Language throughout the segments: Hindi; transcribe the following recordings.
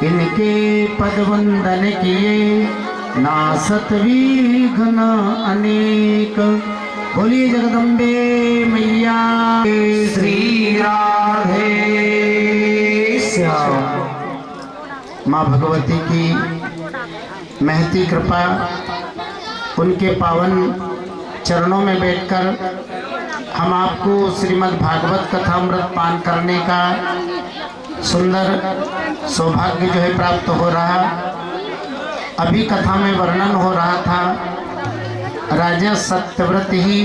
इनके पद वंदन किए नासत विघ्न अनेक। बोलिए जगदम्बे मैया श्री राधे श्याम। माँ भगवती की महती कृपा, उनके पावन चरणों में बैठकर हम आपको श्रीमद् भागवत कथामृत पान करने का सुंदर सौभाग्य जो है प्राप्त हो रहा। अभी कथा में वर्णन हो रहा था, राजा सत्यव्रत ही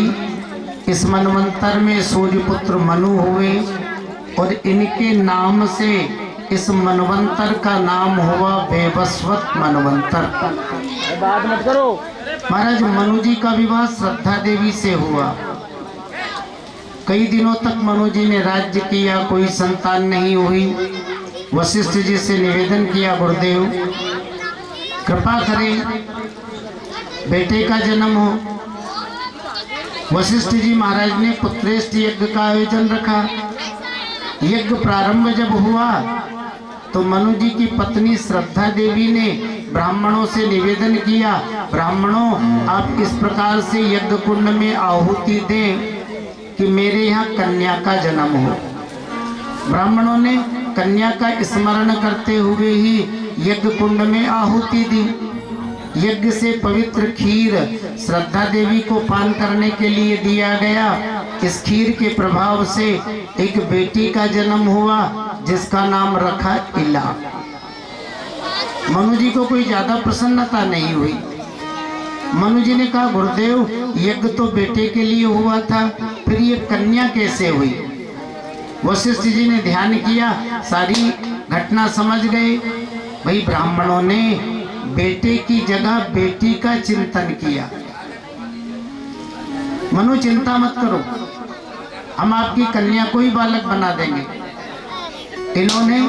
इस मनवंतर में सूर्यपुत्र मनु हुए और इनके नाम से इस मनवंतर का नाम हुआ वैवस्वत मनवंतर। बात मत करो। महाराज मनु जी का विवाह श्रद्धा देवी से हुआ। कई दिनों तक मनु जी ने राज्य किया, कोई संतान नहीं हुई। वशिष्ठ जी से निवेदन किया, गुरुदेव कृपा करें बेटे का जन्म हो। वशिष्ठ जी महाराज ने पुत्रेष्ठ यज्ञ का आयोजन रखा। यज्ञ प्रारंभ जब हुआ तो मनु जी की पत्नी श्रद्धा देवी ने ब्राह्मणों से निवेदन किया, ब्राह्मणों आप इस प्रकार से यज्ञ कुंड में आहुति दें कि मेरे यहाँ कन्या का जन्म हो। ब्राह्मणों ने कन्या का स्मरण करते हुए ही यज्ञ कुंड में आहुति दी। यज्ञ से पवित्र खीर श्रद्धा देवी को पान करने के लिए दिया गया। इस खीर के प्रभाव से एक बेटी का जन्म हुआ जिसका नाम रखा इला। मनु जी को कोई ज्यादा प्रसन्नता नहीं हुई। मनु जी ने कहा, गुरुदेव यज्ञ तो बेटे के लिए हुआ था, फिर ये कन्या कैसे हुई? वशिष्ठ जी ने ध्यान किया, सारी घटना समझ गए। भाई ब्राह्मणों ने बेटे की जगह बेटी का चिंतन किया। मनु चिंता मत करो, हम आपकी कन्या को ही बालक बना देंगे। इन्होंने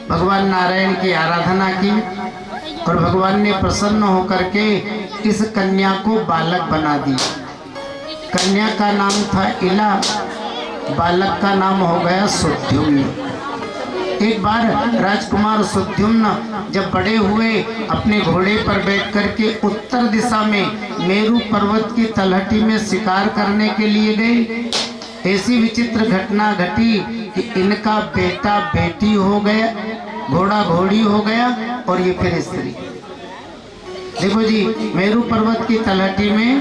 भगवान नारायण की आराधना की और भगवान ने प्रसन्न होकर के इस कन्या को बालक बना दिया। कन्या का नाम था इला, बालक का नाम हो गया सुद्युम्न। एक बार राजकुमार सुद्युम्न जब बड़े हुए अपने घोड़े पर बैठ करके उत्तर दिशा में मेरु पर्वत की तलहटी में शिकार करने के लिए गए। ऐसी विचित्र घटना घटी कि इनका बेटा बेटी हो गया, घोड़ा घोड़ी हो गया और ये फिर स्त्री। देखो जी, मेरु पर्वत की तलहटी में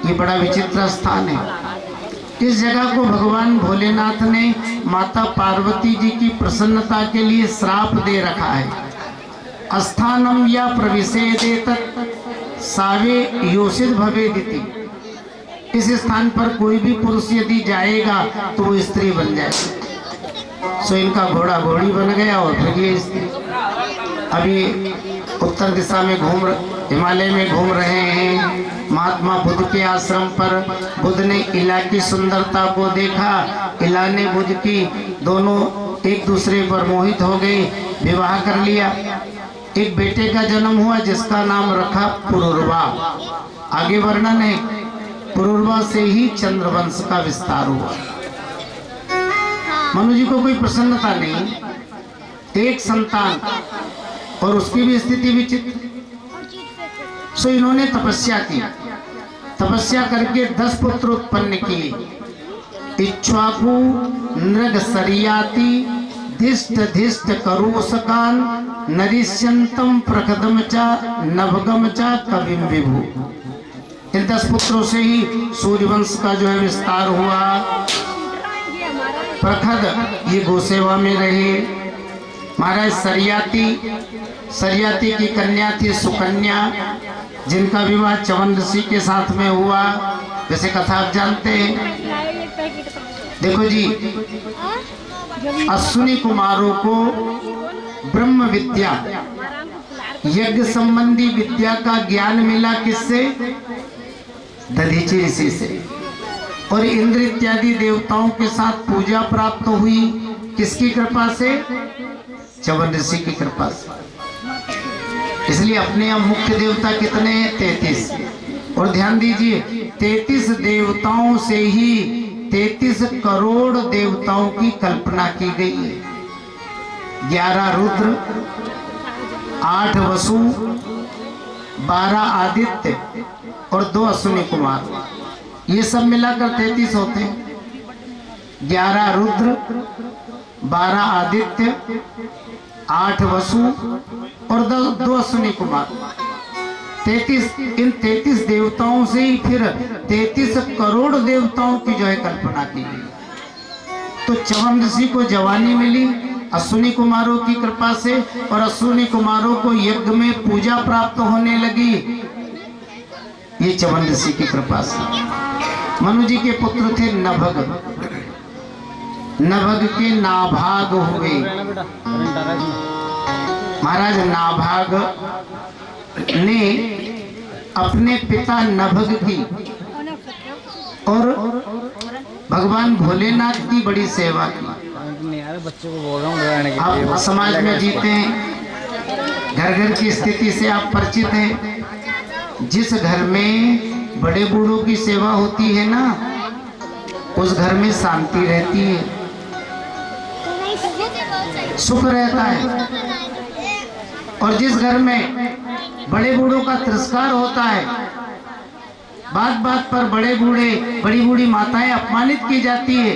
ये बड़ा विचित्र स्थान है। इस जगह को भगवान भोलेनाथ ने माता पार्वती जी की प्रसन्नता के लिए श्राप दे रखा है। स्थानम या प्रविशेदेतत् सावे योषित भवेदिति। इस स्थान पर कोई भी पुरुष यदि जाएगा तो वो स्त्री बन जाएगा। सो इनका घोड़ा घोड़ी बन गया और फिर ये स्त्री। अभी उत्तर दिशा में हिमालय में घूम रहे हैं। महात्मा बुद्ध के आश्रम पर बुद्ध ने इला की सुंदरता को देखा। इला ने बुद्ध की, दोनों एक दूसरे पर मोहित हो गए, विवाह कर लिया। एक बेटे का जन्म हुआ जिसका नाम रखा पुरुरवा। आगे वर्णन है, पुरुरवा से ही चंद्रवंश का विस्तार हुआ। मनु जी को कोई प्रसन्नता नहीं, एक संतान और उसकी भी स्थिति विचित्र। सो इन्होंने तपस्या की, तपस्या करके 10 पुत्र उत्पन्न किए। इक्ष्वाकु, नृग सरियाति, धिष्ट धिष्ट करूसकान, नरिष्यंतम प्रखदम चा नभगम चा कविम विभु। इन 10 पुत्रों से ही सूर्यवंश का जो है विस्तार हुआ। प्रखद ये गोसेवा में रहे। महाराज सरियाती की कन्या थी सुकन्या, जिनका विवाह च्यवन ऋषि के साथ में हुआ। वैसे कथा आप जानते हैं। देखो जी, अश्विनी कुमारों को ब्रह्म विद्या, यज्ञ संबंधी विद्या का ज्ञान मिला किससे? दधीचि ऋषि से। और इंद्र इत्यादि देवताओं के साथ पूजा प्राप्त हुई किसकी कृपा से? च्यवन ऋषि की कृपा से। इसलिए अपने यहाँ मुख्य देवता कितने हैं? 33। और ध्यान दीजिए, 33 देवताओं से ही 33 करोड़ देवताओं की कल्पना की गई है। 11 रुद्र, 8 वसु, 12 आदित्य और 2 अश्विनी कुमार, ये सब मिलाकर 33 होते हैं। 11 रुद्र, 12 आदित्य, 8 वसु और 2 अश्विनी कुमार, 33। इन 33 देवताओं से ही फिर 33 करोड़ देवताओं की जो है कल्पना की गई। तो च्यवन ऋषि को जवानी मिली अश्विनी कुमारों की कृपा से, और अश्विनी कुमारों को यज्ञ में पूजा प्राप्त होने लगी, ये च्यवन ऋषि की कृपा से। मनु जी के पुत्र थे नभग, नभग के नाभाग हुए। महाराज नाभाग ने अपने पिता नभग की और भगवान भोलेनाथ की बड़ी सेवा की। बच्चे को बोल रहा हूँ आप समाज में जीते हैं, घर घर की स्थिति से आप परिचित हैं। जिस घर में बड़े बूढ़ों की सेवा होती है ना, उस घर में शांति रहती है, सुख रहता है। और जिस घर में बड़े बूढ़ों का तिरस्कार होता है, बात बात पर बड़े बूढ़े बड़ी बूढ़ी माताएं अपमानित की जाती है,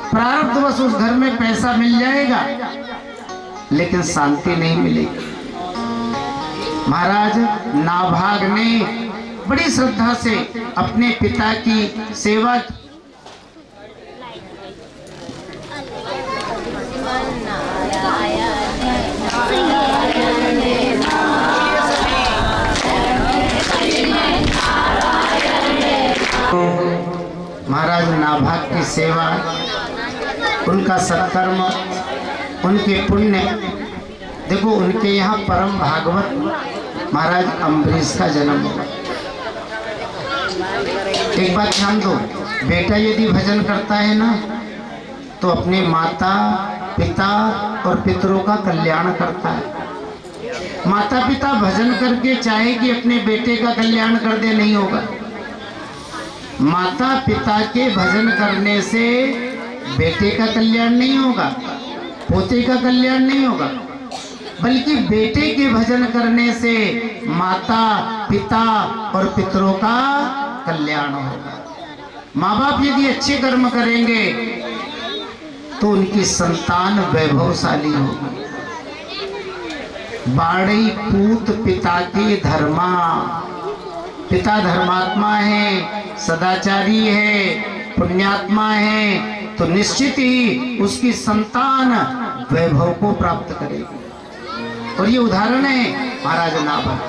प्रारब्धवश उस घर में पैसा मिल जाएगा लेकिन शांति नहीं मिलेगी। महाराज नाभाग ने बड़ी श्रद्धा से अपने पिता की सेवा की। महाराज नाभाग की सेवा, उनका सत्कर्म, उनके पुण्य, देखो उनके यहाँ परम भागवत महाराज अम्बरीश का जन्म हुआ। एक बात ध्यान दो, बेटा यदि भजन करता है ना तो अपने माता पिता और पितरों का कल्याण करता है। माता पिता भजन करके चाहे कि अपने बेटे का कल्याण कर दे, नहीं होगा। माता पिता के भजन करने से बेटे का कल्याण नहीं होगा, पोते का कल्याण नहीं होगा, बल्कि बेटे के भजन करने से माता पिता और पितरों का कल्याण होगा। माँ बाप यदि अच्छे कर्म करेंगे तो उनकी संतान वैभवशाली होगी। बाड़ी पूत पिता के धर्मा, पिता धर्मात्मा है, सदाचारी है, पुण्यात्मा है, तो निश्चित ही उसकी संतान वैभव को प्राप्त करेगी। और ये उदाहरण है महाराज नाभाग।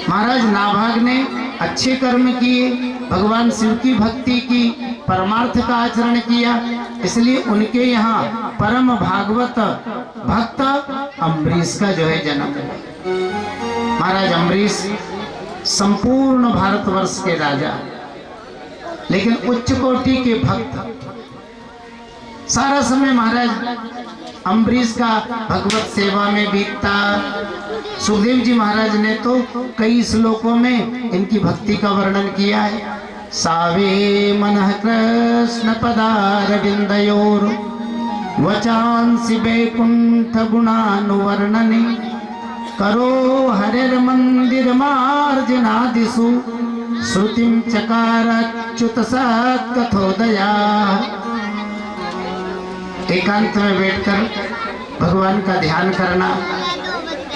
महाराज नाभाग ने अच्छे कर्म किए, भगवान शिव की भक्ति की, परमार्थ का आचरण किया, इसलिए उनके यहाँ परम भागवत भक्त अम्बरीश का जो है जन्म हुआ। महाराज अम्बरीश संपूर्ण भारतवर्ष के राजा, लेकिन उच्च कोटि के भक्त। सारा समय महाराज अम्बरीश का भगवत सेवा में बीतता। सुखदेव जी महाराज ने तो कई श्लोकों में इनकी भक्ति का वर्णन किया है। सावे मनः कृष्ण पदारविंदयोर वचांसि वैकुंठ गुणानुवर्णने करो हरिर् मंदिर मार्जनादिषु श्रुतिं चकार अच्युत सत्कथोदया। एकांत में बैठकर भगवान का ध्यान करना,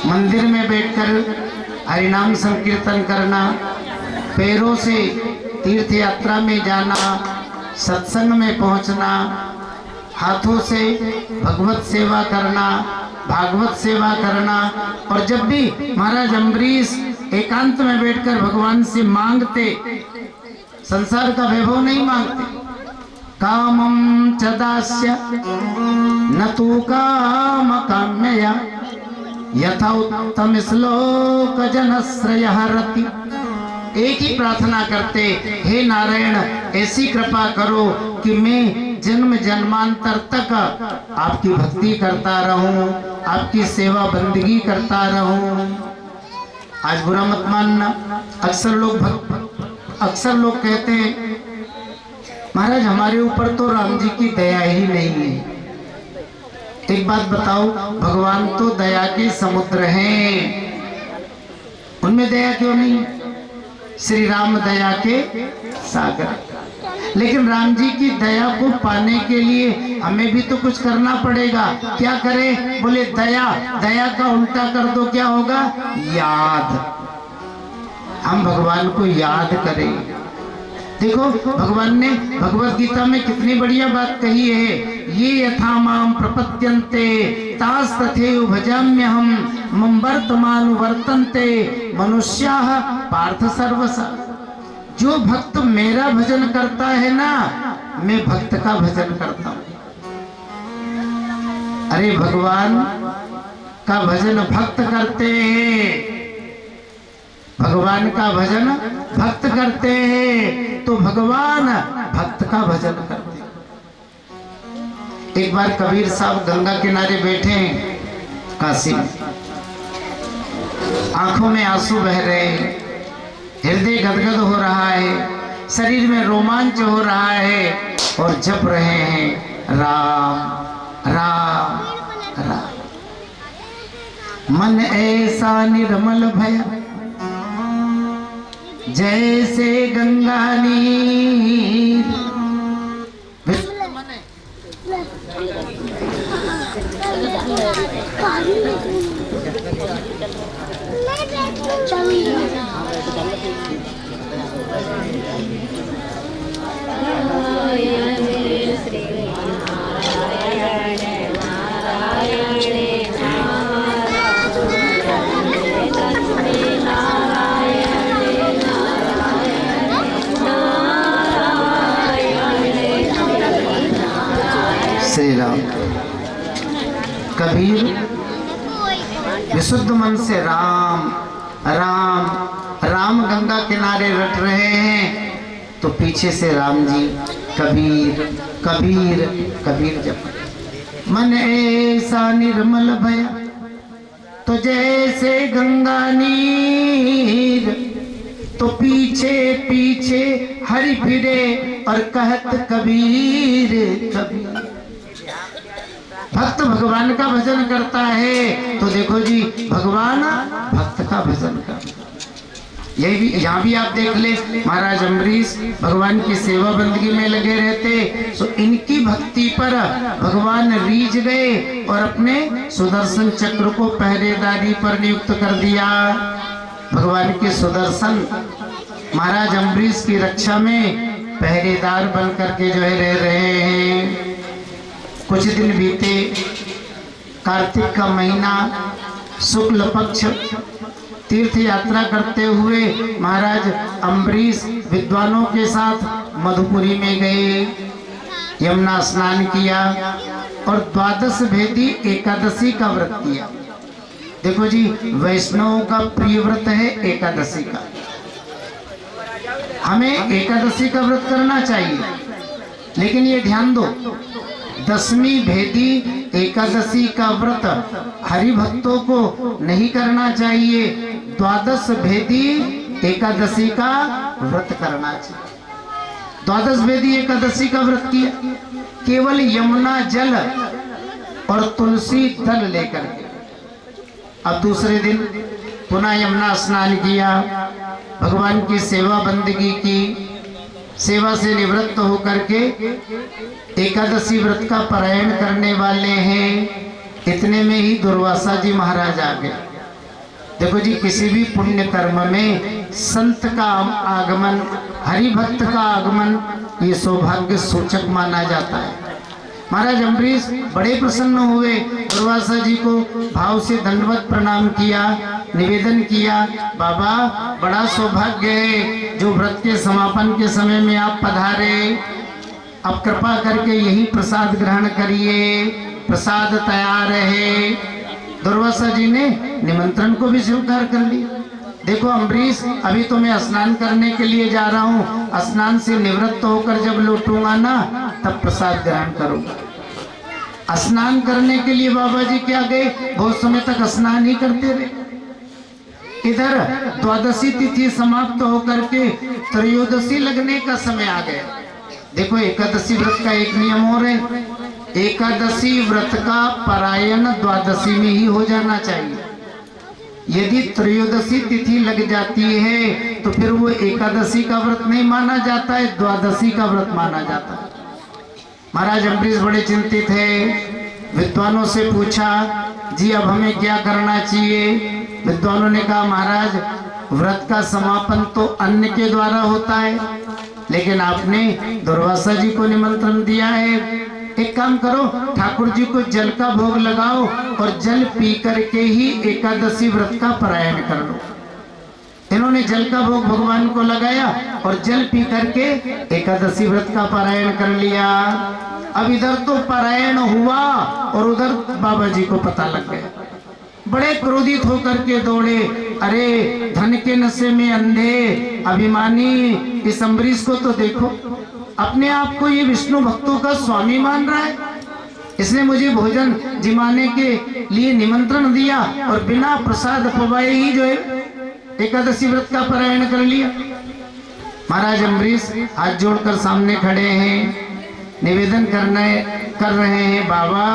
मंदिर में बैठकर हरिनाम संकीर्तन करना, पैरों से तीर्थ यात्रा में जाना, सत्संग में पहुंचना, हाथों से भगवत सेवा करना, भागवत सेवा करना। और जब भी महाराज अम्बरीश एकांत में बैठकर भगवान से मांगते, संसार का वैभव नहीं मांगते, कामं च दास्य न तु काम काम्यया यथा उत्तम श्लोक जनश्रयः रति। एक ही प्रार्थना करते, हे नारायण ऐसी कृपा करो कि मैं जन्म जन्मांतर तक आपकी भक्ति करता रहूं, आपकी सेवा बंदगी करता रहूं। आज बुरा मत मानना, अक्सर लोग कहते हैं महाराज हमारे ऊपर तो राम जी की दया ही नहीं है, एक बात बताओ, भगवान तो दया के समुद्र हैं, उनमें दया क्यों नहीं? श्री राम दया के सागर। लेकिन राम जी की दया को पाने के लिए हमें भी तो कुछ करना पड़ेगा। क्या करें? बोले दया, दया का उल्टा कर दो, क्या होगा? याद। हम भगवान को याद करें। देखो भगवान ने भगवत गीता में कितनी बढ़िया बात कही है, ये यथा माम प्रपद्यन्ते तास तथैव भजाम्यहम मम वर्तमानुवर्तन्ते मनुष्याः पार्थ सर्वसा। जो भक्त मेरा भजन करता है ना, मैं भक्त का भजन करता हूँ। अरे भगवान का भजन भक्त करते हैं, भगवान का भजन भक्त करते हैं, तो भगवान भक्त का भजन करते हैं। एक बार कबीर साहब गंगा किनारे बैठे हैं काशी में, आंखों में आंसू बह रहे हैं, हृदय गदगद हो रहा है, शरीर में रोमांच हो रहा है और जप रहे हैं राम राम राम। मन ऐसा निर्मल भया जैसे गंगा नीर। श्री राम। कबीर विशुद्ध मन से राम राम राम गंगा किनारे रट रहे हैं, तो पीछे से राम जी कबीर कबीर कबीर जप। मन ऐसा निर्मल भया तो जैसे गंगा नीर, तो पीछे पीछे हरि फिरे और कहत कबीर कबीर। भक्त भगवान का भजन करता है, तो देखो जी भगवान भक्त का भजन करता। यही भी यहाँ भी आप देख ले, महाराज अम्बरीश भगवान की सेवा बंदगी में लगे रहते, तो इनकी भक्ति पर भगवान रीझ गए और अपने सुदर्शन चक्र को पहरेदारी पर नियुक्त कर दिया। भगवान के सुदर्शन महाराज अम्बरीश की रक्षा में पहरेदार बन करके जो है रह रहे हैं। कुछ दिन बीते, कार्तिक का महीना, शुक्ल पक्ष, तीर्थ यात्रा करते हुए महाराज अम्बरीश विद्वानों के साथ मधुपुरी में गए, यमुना स्नान किया और द्वादश भेदी एकादशी का व्रत किया। देखो जी वैष्णवों का प्रिय व्रत है एकादशी का, हमें एकादशी का व्रत करना चाहिए। लेकिन ये ध्यान दो, दसवीं भेदी एकादशी का व्रत हरि भक्तों को नहीं करना चाहिए, द्वादश भेदी एकादशी का व्रत करना चाहिए। द्वादश भेदी एकादशी का व्रत किया, केवल यमुना जल और तुलसी दल लेकर के। अब दूसरे दिन पुनः यमुना स्नान किया, भगवान की सेवा बंदगी की, सेवा से निवृत्त होकर के एकादशी व्रत का पारायण करने वाले हैं। इतने में ही दुर्वासा जी महाराज आ गए। देखो जी किसी भी पुण्य कर्म में संत का आगमन, हरि भक्त का आगमन, ये सौभाग्य सूचक माना जाता है। महाराज अम्बरीश बड़े प्रसन्न हुए, दुर्वासा जी को भाव से दंडवत प्रणाम किया, निवेदन किया, बाबा बड़ा सौभाग्य है जो व्रत के समापन के समय में आप पधारे, अब कृपा करके यही प्रसाद ग्रहण करिए, प्रसाद तैयार है। दुर्वासा जी ने निमंत्रण को भी स्वीकार कर लिया। देखो अम्बरीश, अभी तो मैं स्नान करने के लिए जा रहा हूँ, स्नान से निवृत्त होकर जब लौटूंगा ना तब प्रसाद ग्रहण करूंगा। स्नान करने के लिए बाबा जी क्या गए, बहुत समय तक स्नान ही करते रहे। इधर द्वादशी तिथि समाप्त होकर के त्रयोदशी लगने का समय आ गया। देखो एकादशी व्रत का एक नियम और है, एकादशी व्रत का पारायण द्वादशी में ही हो जाना चाहिए। यदि त्रयोदशी तिथि लग जाती है तो फिर वो एकादशी का व्रत नहीं माना जाता है, द्वादशी का व्रत माना जाता है। महाराज अम्बरीश बड़े चिंतित है। विद्वानों से पूछा, जी अब हमें क्या करना चाहिए? विद्वानों ने कहा, महाराज व्रत का समापन तो अन्न के द्वारा होता है, लेकिन आपने दुर्वासा जी को निमंत्रण दिया है। एक काम करो, ठाकुर जी को जल का भोग लगाओ और जल पी करके ही एकादशी व्रत का पारायण कर लो। इन्होंने जल का भोग भगवान को लगाया और जल पी करके एकादशी व्रत का पारायण कर लिया। अब इधर तो पारायण हुआ और उधर बाबा जी को पता लग गया। बड़े क्रोधित होकर के दौड़े, अरे धन के नशे में अंधे अभिमानी इस अम्बरीश को तो देखो, अपने आप को ये विष्णु भक्तों का स्वामी मान रहा है। इसने मुझे भोजन जिमाने के लिए निमंत्रण दिया और बिना प्रसाद पवाए ही जो है एकादशी व्रत का पारायण कर लिया। महाराज अम्बरीश हाथ जोड़कर सामने खड़े हैं, निवेदन कर रहे हैं, बाबा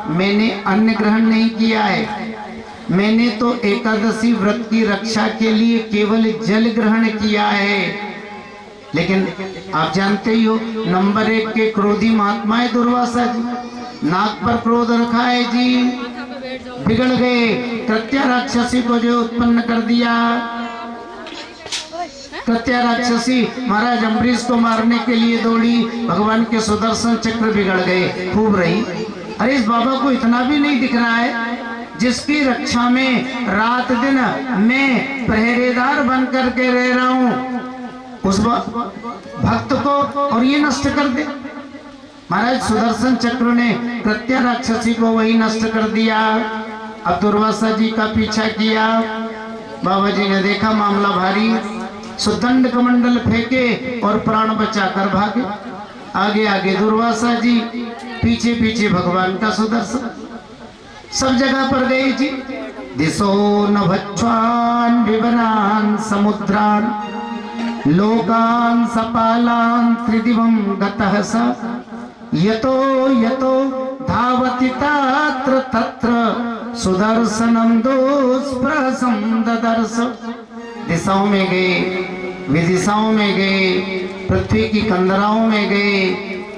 मैंने अन्न ग्रहण नहीं किया है, मैंने तो एकादशी व्रत की रक्षा के लिए केवल जल ग्रहण किया है। लेकिन आप जानते ही हो, नंबर 1 के क्रोधी महात्मा है दुर्वासा जी, नाक पर क्रोध रखा है जी, बिगड़ गए। कृत्या राक्षसी को जो उत्पन्न कर दिया, कृत्या राक्षसी महाराज अम्बरीश को मारने के लिए दौड़ी, भगवान के सुदर्शन चक्र बिगड़ गए, खूब रही। अरे इस बाबा को इतना भी नहीं दिख रहा है, जिसकी रक्षा में रात दिन मैं पहरेदार बन करके रह रहा हूं, उस भक्त को और ये नष्ट कर दे। महाराज सुदर्शन चक्र ने कृत्या राक्षसी को वही नष्ट कर दिया। अब दुर्वासा जी का पीछा किया। बाबा जी ने देखा मामला भारी, सुदंड कमंडल फेंके और प्राण बचाकर भागे। आगे आगे दुर्वासा जी, पीछे पीछे भगवान का सुदर्शन। सब जगह पर गए जी। दिशो नभच्छ्वान विवरान समुद्रान लोकान सपालान त्रिदिवं गतः स यतो यतो धावति तत्र तत्र सुदर्शनं दुष्प्रहसं ददर्श। दिशाओं में गए, विदिशाओं में गए, पृथ्वी की कंदराओं में गए,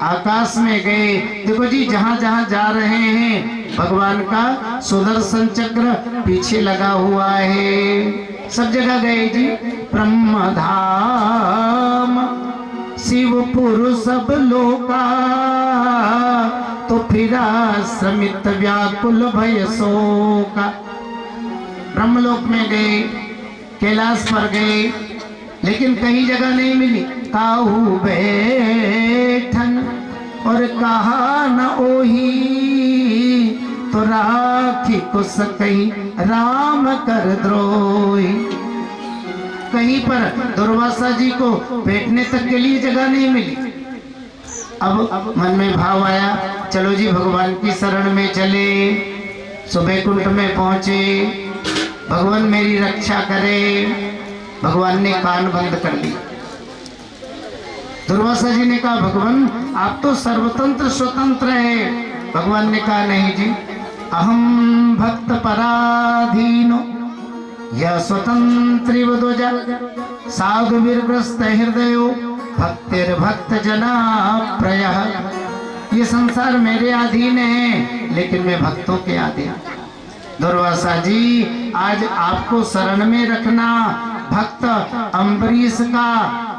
आकाश में गए। देखो जी, जहां जहां जा रहे हैं भगवान का सुदर्शन चक्र पीछे लगा हुआ है। सब जगह गए जी। ब्रह्मधाम शिवपुर सब लोका, तो फिरा समित व्याकुल भय शोका। ब्रह्मलोक में गए, कैलाश पर गए, लेकिन कहीं जगह नहीं मिली। काहू बैठन और कहा न ओही, तो राखी को सकई राम कर द्रोही। कहीं पर दुर्वासा जी को बैठने तक के लिए जगह नहीं मिली। अब मन में भाव आया, चलो जी भगवान की शरण में चले। सुबह कुंड में पहुंचे, भगवान मेरी रक्षा करे। भगवान ने कान बंद कर ली। दुर्वासा जी ने कहा, भगवान आप तो सर्वतंत्र स्वतंत्र है। भगवान ने कहा, नहीं जी, अहम भक्त पराधीनो यह स्वतंत्री ध्वजा साधु वीरग्रस्त हृदयो भक्तिर भक्त जना प्रय। ये संसार मेरे अधीन है, लेकिन मैं भक्तों के अधीन। दुर्वासा जी, आज आपको शरण में रखना, भक्त अम्बरीश का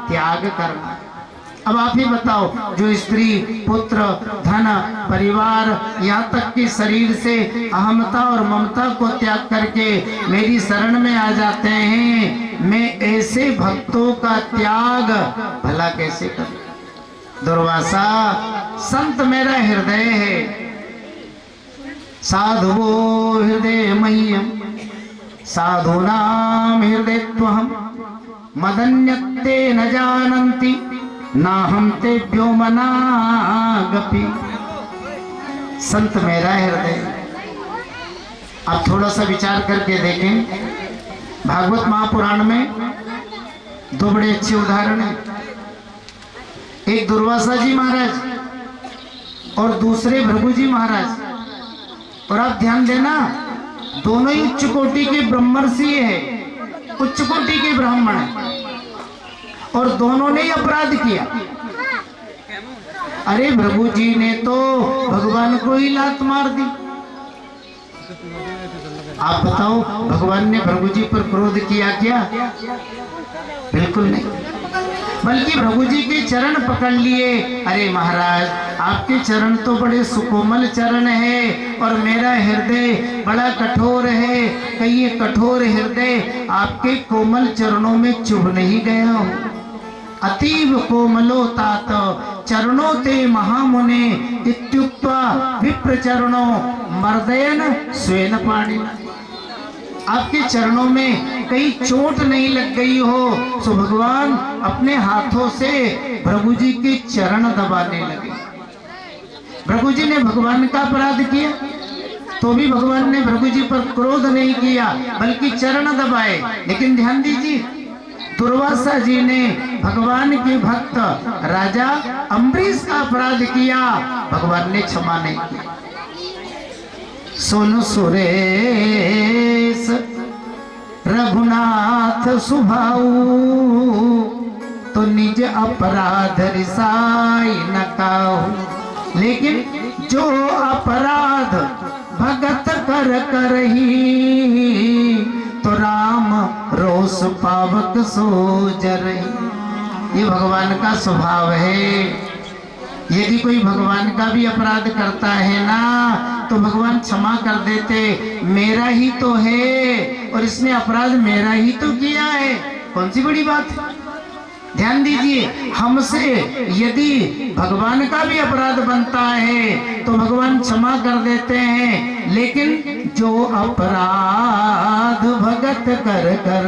त्याग करना। अब आप ही बताओ, जो स्त्री पुत्र धन परिवार यहाँ तक कि शरीर से अहमता और ममता को त्याग करके मेरी शरण में आ जाते हैं, मैं ऐसे भक्तों का त्याग भला कैसे करूं? दुर्वासा, संत मेरा हृदय है, साधुवो हृदय मह्यम साधूनाम हृदयत्वहम मदन्यते न जानन्ति ना हम तेभ्यो मनागपि। संत मेरा हृदय। आप थोड़ा सा विचार करके देखें, भागवत महापुराण में दो बड़े अच्छे उदाहरण हैं। एक दुर्वासा जी महाराज, और दूसरे भृगु जी महाराज। और आप ध्यान देना, दोनों ही उच्च कोटि के ब्रह्मर्षि है, उच्च कोटि के ब्राह्मण है, और दोनों ने अपराध किया। अरे भृगु जी ने तो भगवान को ही लात मार दी। आप बताओ, भगवान ने भृगु जी पर क्रोध किया क्या? बिल्कुल नहीं, बल्कि भृगु जी के चरण पकड़ लिए। अरे महाराज, आपके चरण तो बड़े सुकोमल चरण है और मेरा हृदय बड़ा कठोर है, कहीं ये कठोर हृदय आपके कोमल चरणों में चुभ नहीं गया हो? अतीव कोमलो तात चरणों ते महामुने इत्युक्त्वा विप्र चरणों मर्दयन स्वेन पाणिना। आपके चरणों में कहीं चोट नहीं लग गई हो, तो भगवान अपने हाथों से भृगु जी के चरण दबाने लगे। भृगु जी ने भगवान का अपराध किया तो भी भगवान ने भृगु जी पर क्रोध नहीं किया, बल्कि चरण दबाए। लेकिन ध्यान दीजिए, दुर्वासा जी ने भगवान के भक्त राजा अम्बरीश का अपराध किया, भगवान ने क्षमा नहीं किया। सुन सुरेश रघुनाथ सुभाऊ, तो निज अपराध रिसाई न काहू। लेकिन जो अपराध भगत कर करही, तो राम रोष पावक सो जरही। ये भगवान का स्वभाव है। यदि कोई भगवान का भी अपराध करता है ना, तो भगवान क्षमा कर देते। मेरा ही तो है और इसने अपराध मेरा ही तो किया है, कौन सी बड़ी बात है? ध्यान दीजिए, हमसे यदि भगवान का भी अपराध बनता है तो भगवान क्षमा कर देते हैं। लेकिन जो अपराध भगत कर कर,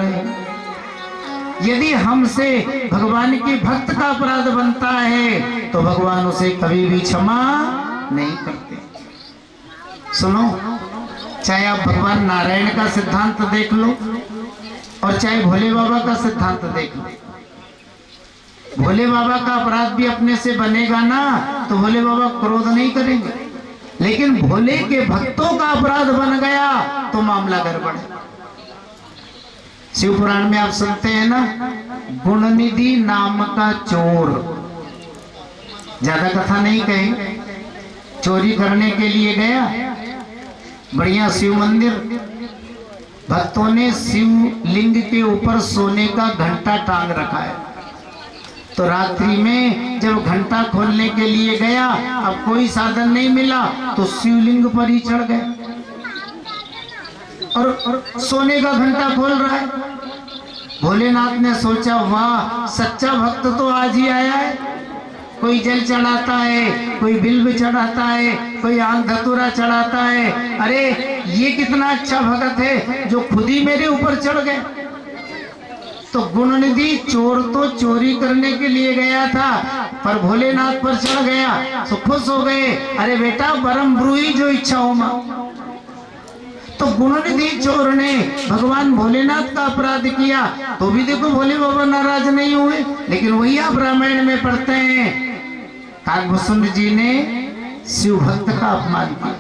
यदि हमसे भगवान के भक्त का अपराध बनता है तो भगवान उसे कभी भी क्षमा नहीं करते। सुनो, चाहे आप भगवान नारायण का सिद्धांत देख लो और चाहे भोले बाबा का सिद्धांत देख लो। भोले बाबा का अपराध भी अपने से बनेगा ना, तो भोले बाबा क्रोध नहीं करेंगे। लेकिन भोले के भक्तों का अपराध बन गया तो मामला गड़बड़ है। शिव पुराण में आप सुनते हैं ना, गुणनिधि नाम का चोर, ज्यादा कथा नहीं कहेंगे, चोरी करने के लिए गया बढ़िया शिव मंदिर। भक्तों ने शिव लिंग के ऊपर सोने का घंटा टांग रखा है, तो रात्रि में जब घंटा खोलने के लिए गया, अब कोई साधन नहीं मिला तो शिवलिंग पर ही चढ़ गए और सोने का घंटा खोल रहा है। भोलेनाथ ने सोचा, वाह, सच्चा भक्त तो आज ही आया है। कोई जल चढ़ाता है, कोई बिल्व चढ़ाता है, कोई आग धतूरा चढ़ाता है। अरे ये कितना अच्छा भक्त है जो खुद ही मेरे ऊपर चढ़ गए। तो गुणनिधि चोर तो चोरी करने के लिए गया था, पर भोलेनाथ पर चढ़ गया तो खुश हो गए। अरे बेटा, परम ब्रूही जो इच्छा हो मां। तो गुणनिधि चोर ने भगवान भोलेनाथ का अपराध किया तो भी देखो भोले बाबा नाराज नहीं हुए। लेकिन वही आप रामायण में पढ़ते हैं, काकभूषुंड जी ने शिव भक्त का अपमान किया।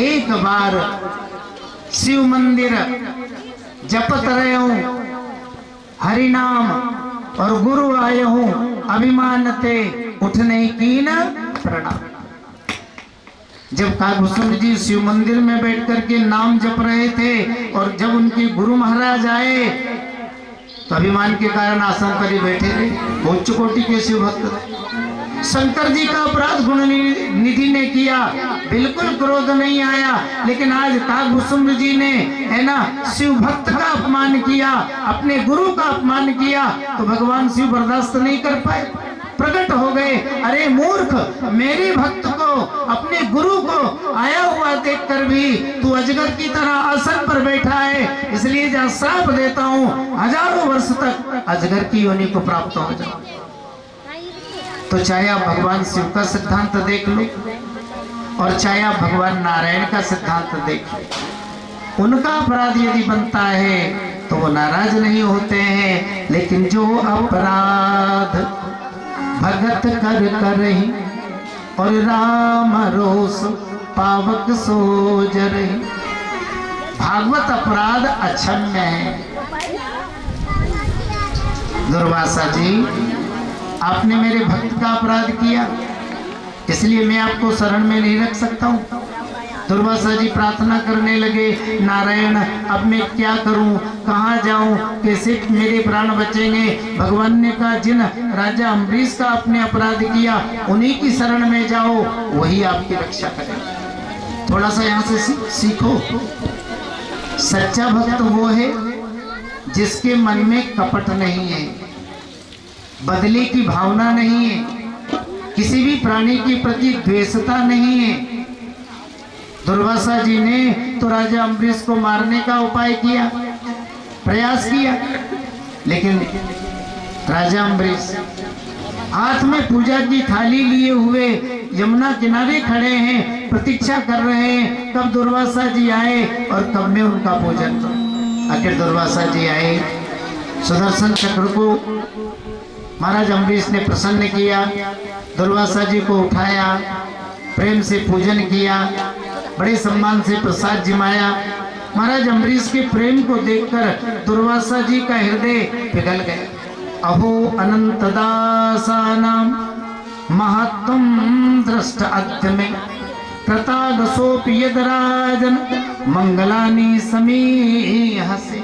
एक बार शिव मंदिर जपत रहे हूं हरि नाम और गुरु आए हूं, अभिमान ते उठने की न प्रणाम। जब काकभूषुंड जी शिव मंदिर में बैठ करके नाम जप रहे थे और जब उनके गुरु महाराज आए तो अभिमान के कारण आसन पर ही बैठे रहे। उच्च कोटि के शिव भक्त। शंकर जी का अपराध गुणनिधि ने किया, बिल्कुल क्रोध नहीं आया। लेकिन आज काकभूषुंड जी ने, है ना, शिव भक्त का अपमान किया, अपने गुरु का अपमान किया, तो भगवान शिव बर्दाश्त नहीं कर पाए, प्रकट हो गए। अरे मूर्ख, मेरे भक्त को, अपने गुरु को आया हुआ देखकर भी तू अजगर की तरह आसन पर बैठा है, इसलिए जा श्राप देता हूँ, हजारों वर्ष तक अजगर की योनि को प्राप्त हो जाओ। तो चाहे आप भगवान शिव का सिद्धांत देख लो और चाहे आप भगवान नारायण का सिद्धांत देख लो, उनका अपराध यदि बनता है तो वो नाराज नहीं होते हैं। लेकिन जो अपराध भगत कर करही, और राम रोष पावक सो जरे। भागवत अपराध अक्षम्य है। दुर्वासा जी, आपने मेरे भक्त का अपराध किया, इसलिए मैं आपको शरण में नहीं रख सकता हूँ। दुर्वासा जी प्रार्थना करने लगे, नारायण अब मैं क्या करूं, कहाँ जाऊं, कैसे मेरे प्राण बचेंगे। भगवान ने कहा, जिन राजा अम्बरीश का आपने अपराध किया उन्हीं की शरण में जाओ, वही आपकी रक्षा करें। थोड़ा सा यहाँ से सीखो। सच्चा भक्त वो है जिसके मन में कपट नहीं है, बदले की भावना नहीं है, किसी भी प्राणी के प्रति द्वेषता नहीं है। दुर्वासा जी ने तो राजा अम्बरीश को मारने का उपाय किया, प्रयास किया, लेकिन राजा अम्बरीश हाथ में पूजा की थाली लिए हुए यमुना किनारे खड़े हैं, प्रतीक्षा कर रहे हैं कब दुर्वासा जी आए और कब मैं उनका पूजन करूं। आखिर दुर्वासा जी आए, सुदर्शन चक्र को महाराज अम्बरीश ने प्रसन्न किया, दुर्वासा जी को उठाया, प्रेम से पूजन किया, बड़े सम्मान से प्रसाद जिमाया। महाराज अम्बरीश के प्रेम को देखकर दुर्वासा जी का हृदय पिघल गया। अहो अनंत दासानां महत्वं दृष्ट अद्य में कृतागसोपि यद राजन मंगलानि समीहसे।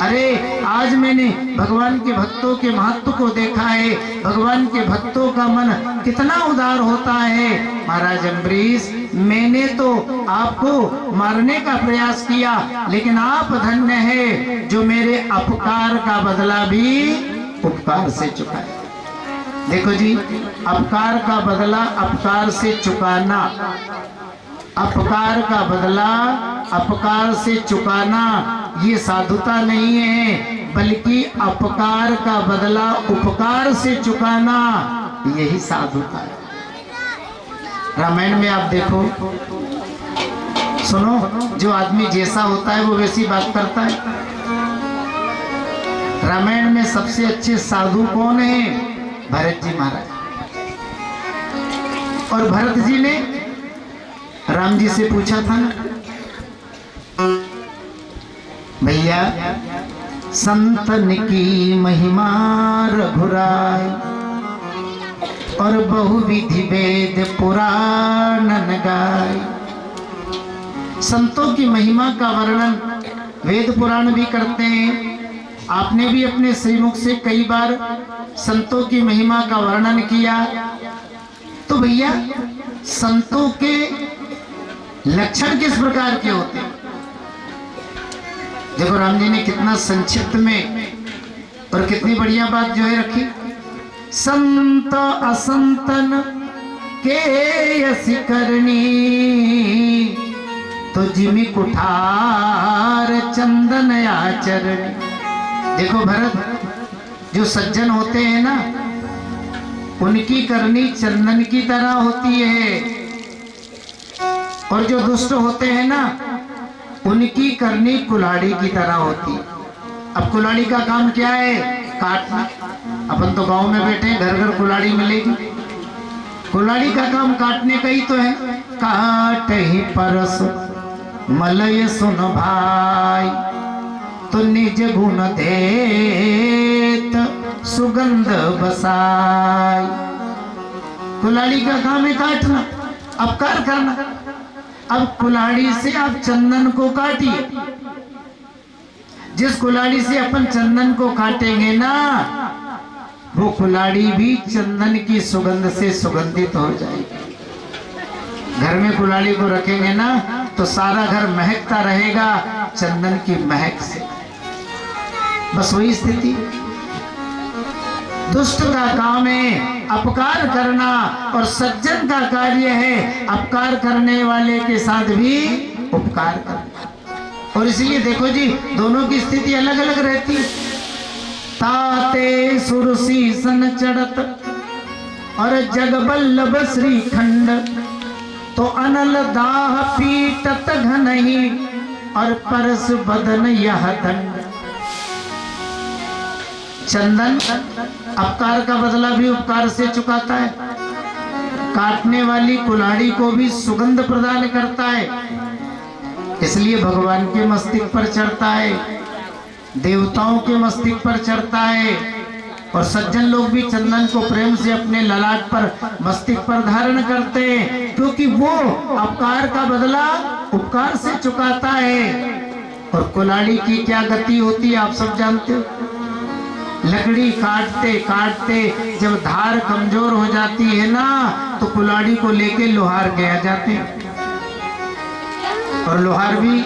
अरे आज मैंने भगवान के भक्तों के महत्व को देखा है, भगवान के भक्तों का मन कितना उदार होता है। महाराज अम्बरीश, मैंने तो आपको मारने का प्रयास किया, लेकिन आप धन्य है जो मेरे अपकार का बदला भी उपकार से चुकाए। देखो जी, अपकार का बदला अपकार से चुकाना, अपकार का बदला अपकार से चुकाना ये साधुता नहीं है, बल्कि अपकार का बदला उपकार से चुकाना यही साधुता है। रामायण में आप देखो, सुनो, जो आदमी जैसा होता है वो वैसी बात करता है। रामायण में सबसे अच्छे साधु कौन है? भरत जी महाराज। और भरत जी ने राम जी से पूछा था ना, भैया संतन की महिमा रघुराय और बहुविधि वेद पुराणन गाय। संतों की महिमा का वर्णन वेद पुराण भी करते हैं। आपने भी अपने श्रीमुख से कई बार संतों की महिमा का वर्णन किया। तो भैया संतों के लक्षण किस प्रकार के होते हैं? देखो राम जी ने कितना संक्षिप्त में और कितनी बढ़िया बात जो है रखी। संत असंतन के यसी करनी तो जिमि कुठार चंदन आचरण। देखो भरत, जो सज्जन होते हैं ना, उनकी करनी चंदन की तरह होती है, और जो दुष्ट होते हैं ना, उनकी करनी कुल्हाड़ी की तरह होती है। अब कुल्हाड़ी का काम क्या है? काटना। अपन तो गांव में बैठे हैं, घर घर कुल्हाड़ी मिलेगी। कुल्हाड़ी का काम काटने का ही तो है। काट ही परस मलय सुन भाई तो निज गुण देत सुगंध बसाई। कुल्हाड़ी का काम है काटना, अपकार करना। अब कुल्हाड़ी से आप चंदन को काटिए। जिस कुल्हाड़ी से अपन चंदन को काटेंगे ना, वो कुल्हाड़ी भी चंदन की सुगंध से सुगंधित हो जाएगी। घर में कुल्हाड़ी को रखेंगे ना तो सारा घर महकता रहेगा चंदन की महक से। बस वही स्थिति दुष्ट का काम है अपकार करना, और सज्जन का कार्य है अपकार करने वाले के साथ भी उपकार करना। और इसलिए देखो जी, दोनों की स्थिति अलग अलग रहती। ताते सुरसी सन चढ़त और जगबल्लभ श्रीखंड तो अनल दाह पीटत घनहि और परस बदन यह दंड। चंदन अपकार का बदला भी उपकार से चुकाता है। काटने वाली कुल्हाड़ी को भी सुगंध प्रदान करता है, इसलिए भगवान के मस्तक पर चढ़ता है, देवताओं के मस्तक पर चढ़ता है, और सज्जन लोग भी चंदन को प्रेम से अपने ललाट पर मस्तक पर धारण करते हैं, क्योंकि वो अपकार का बदला उपकार से चुकाता है। और कुल्हाड़ी की क्या गति होती है आप सब जानते हो। लकड़ी काटते काटते जब धार कमजोर हो जाती है ना, तो कुल्हाड़ी को लेके लोहार के आ जाते हैं, और लोहार भी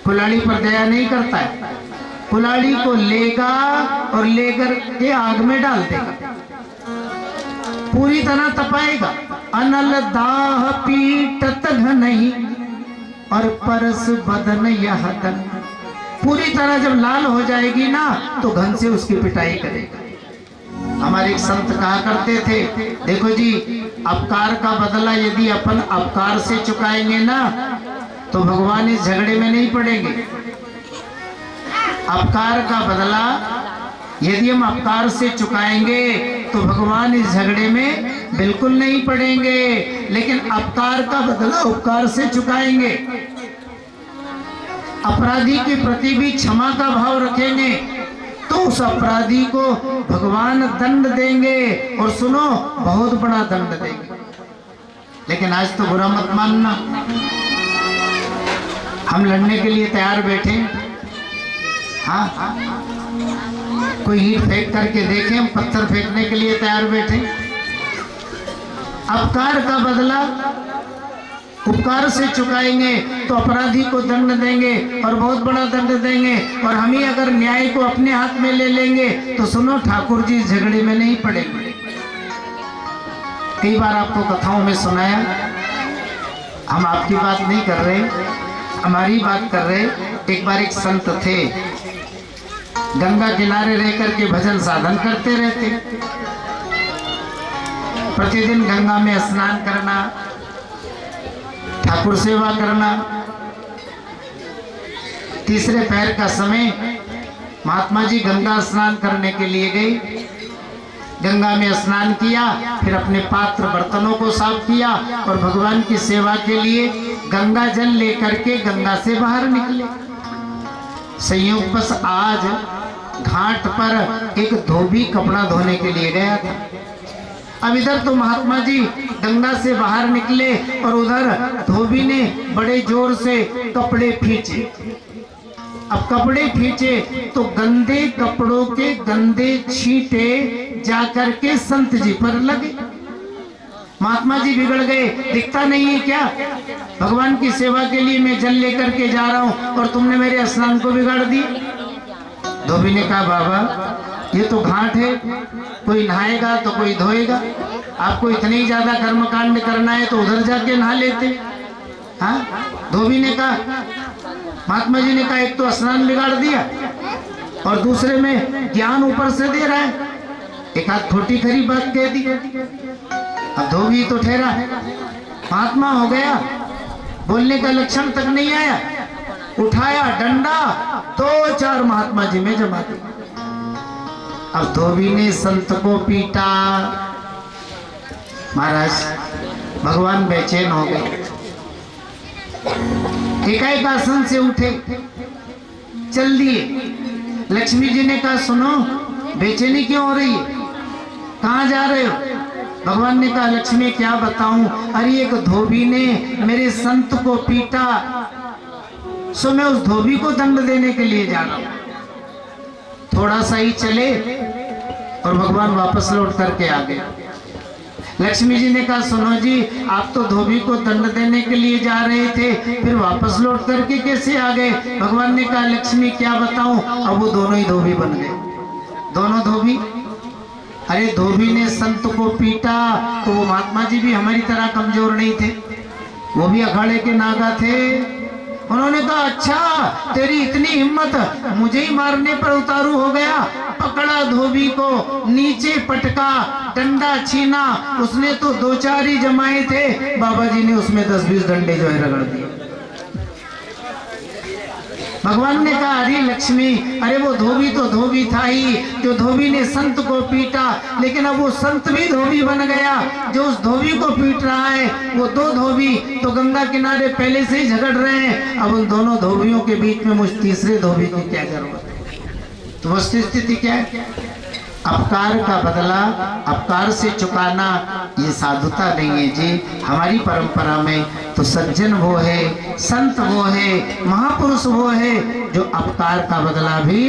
कुल्हाड़ी पर दया नहीं करता है, कुल्हाड़ी को लेगा और लेकर के आग में डाल देगा, पूरी तरह तपाएगा। अनल दाह पीटत नहीं और परस बदन यह तन, पूरी तरह जब लाल हो जाएगी ना तो घन से उसकी पिटाई करेगा। हमारे एक संत कहा करते थे, देखो जी, अपकार का बदला यदि अपन अपकार से चुकाएंगे ना तो भगवान इस झगड़े में नहीं पड़ेंगे। अपकार का बदला यदि हम अपकार से चुकाएंगे तो भगवान इस झगड़े में बिल्कुल नहीं पड़ेंगे, लेकिन अपकार का बदला उपकार से चुकाएंगे। अपराधी के प्रति भी क्षमा का भाव रखेंगे तो उस अपराधी को भगवान दंड देंगे, और सुनो, बहुत बड़ा दंड देंगे। लेकिन आज तो बुरा मत मानना, हम लड़ने के लिए तैयार बैठे। हाँ, कोई ईंट फेंक करके देखें, हम पत्थर फेंकने के लिए तैयार बैठे। अपकार का बदला उपकार से चुकाएंगे तो अपराधी को दंड देंगे, और बहुत बड़ा दंड देंगे। और हम ही अगर न्याय को अपने हाथ में ले लेंगे तो सुनो, ठाकुर जी झगड़े में नहीं पड़ेंगे। कई बार आपको कथाओं में सुनाया, हम आपकी बात नहीं कर रहे, हमारी बात कर रहे। एक बार एक संत थे, गंगा किनारे रह करके भजन साधन करते रहते, प्रतिदिन गंगा में स्नान करना, ठाकुर सेवा करना। तीसरे पैर का समय महात्मा जी गंगा स्नान करने के लिए गए। गंगा में स्नान किया, फिर अपने पात्र बर्तनों को साफ किया और भगवान की सेवा के लिए गंगा जल लेकर के गंगा से बाहर निकले। संयोगवश आज घाट पर एक धोबी कपड़ा धोने के लिए गया था। अब इधर तो महात्मा जी गंगा से बाहर निकले और उधर धोबी ने बड़े जोर से कपड़े खींचे। अब कपड़े खींचे तो गंदे कपड़ों के गंदे छींटे जाकर के संत जी पर लगे। महात्मा जी बिगड़ गए, दिखता नहीं है क्या, भगवान की सेवा के लिए मैं जल लेकर के जा रहा हूँ और तुमने मेरे स्नान को बिगाड़ दिया। धोबी ने कहा, बाबा ये तो घाट है, कोई नहाएगा तो कोई धोएगा, आपको इतने ही ज्यादा कर्मकांड करना है तो उधर जाके नहा लेते। हाँ, धोबी ने कहा, महात्मा जी ने कहा, एक तो स्नान बिगाड़ दिया और दूसरे में ज्ञान ऊपर से दे रहा है, एक हाथ खोटी खरी बात कह दी। अब धोबी तो ठहरा, महात्मा हो गया, बोलने का लक्षण तक नहीं आया, उठाया डंडा, 2-4 महात्मा जी में जमा दिया। अब धोबी ने संत को पीटा। महाराज भगवान बेचैन हो गए, एकाएक आसन से उठे, चल दिए। लक्ष्मी जी ने कहा, सुनो, बेचैनी क्यों हो रही है, कहाँ जा रहे हो? भगवान ने कहा, लक्ष्मी क्या बताऊं, अरे एक धोबी ने मेरे संत को पीटा, सो मैं उस धोबी को दंड देने के लिए जा रहा हूं। थोड़ा सा ही चले और भगवान वापस लौट करके आ गए। लक्ष्मी जी ने कहा, सुनो जी, आप तो धोबी को दंड देने के लिए जा रहे थे, फिर वापस लौट करके कैसे आ गए? भगवान ने कहा, लक्ष्मी क्या बताऊं, अब वो दोनों ही धोबी बन गए, दोनों धोबी। अरे धोबी ने संत को पीटा तो वो महात्मा जी भी हमारी तरह कमजोर नहीं थे, वो भी अखाड़े के नागा थे। उन्होंने कहा, अच्छा तेरी इतनी हिम्मत, मुझे ही मारने पर उतारू हो गया। पकड़ा धोबी को, नीचे पटका, डंडा छीना, उसने तो 2-4 ही जमाए थे, बाबा जी ने उसमें 10-20 डंडे जो है रगड़ दिए। भगवान ने कहा अरे लक्ष्मी, अरे वो धोबी तो धोबी था ही, जो धोबी ने संत को पीटा, लेकिन अब वो संत भी धोबी बन गया जो उस धोबी को पीट रहा है। वो दो धोबी तो गंगा किनारे पहले से ही झगड़ रहे हैं, अब उन दोनों धोबियों के बीच में मुझ तीसरे धोबी की क्या जरूरत है। तो वस्तु स्थिति क्या है, अपकार का बदला अपकार से चुकाना ये साधुता नहीं है जी। हमारी परंपरा में तो सज्जन वो है, संत वो है, महापुरुष वो है जो अपकार का बदला भी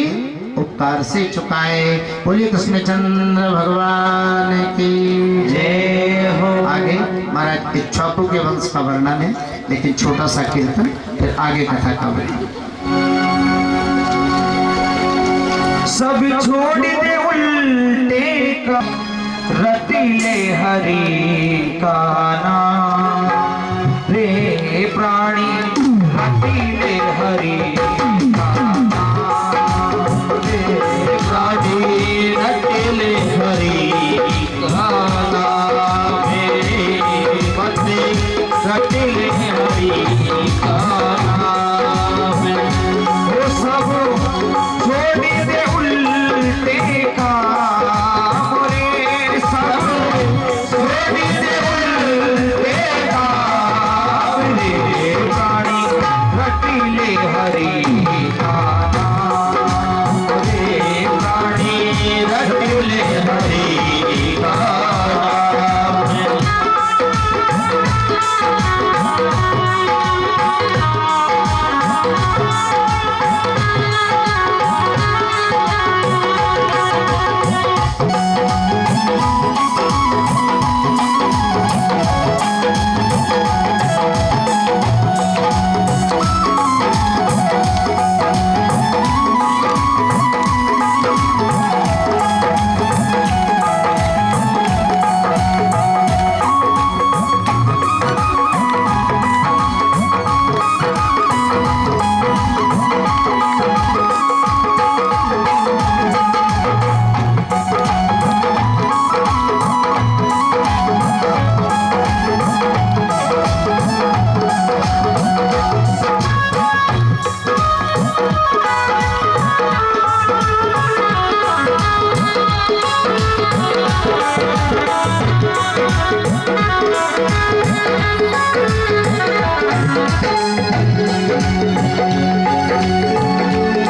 उपकार से चुकाए। बोलिए कृष्णचंद्र भगवान की जय हो। आगे महाराज इक्ष्वाकु के वंश का वर्णन है, लेकिन छोटा सा कीर्तन, फिर आगे कथा का वर्णन। सब छोड़ दे उल्टे का, रटिले हरि का नाम रे प्राणी, रटिले हरि का नाम रे प्राणी, रटिले हरि का नाम रे पति, रटिले हरि का नाम। वो सब छोड़ दे उल्टे काम रे, सब छोड़ दे उल्टे काम रे प्राणी, रटिले हरि का नाम रे प्राणी, रटिले हरि का नाम।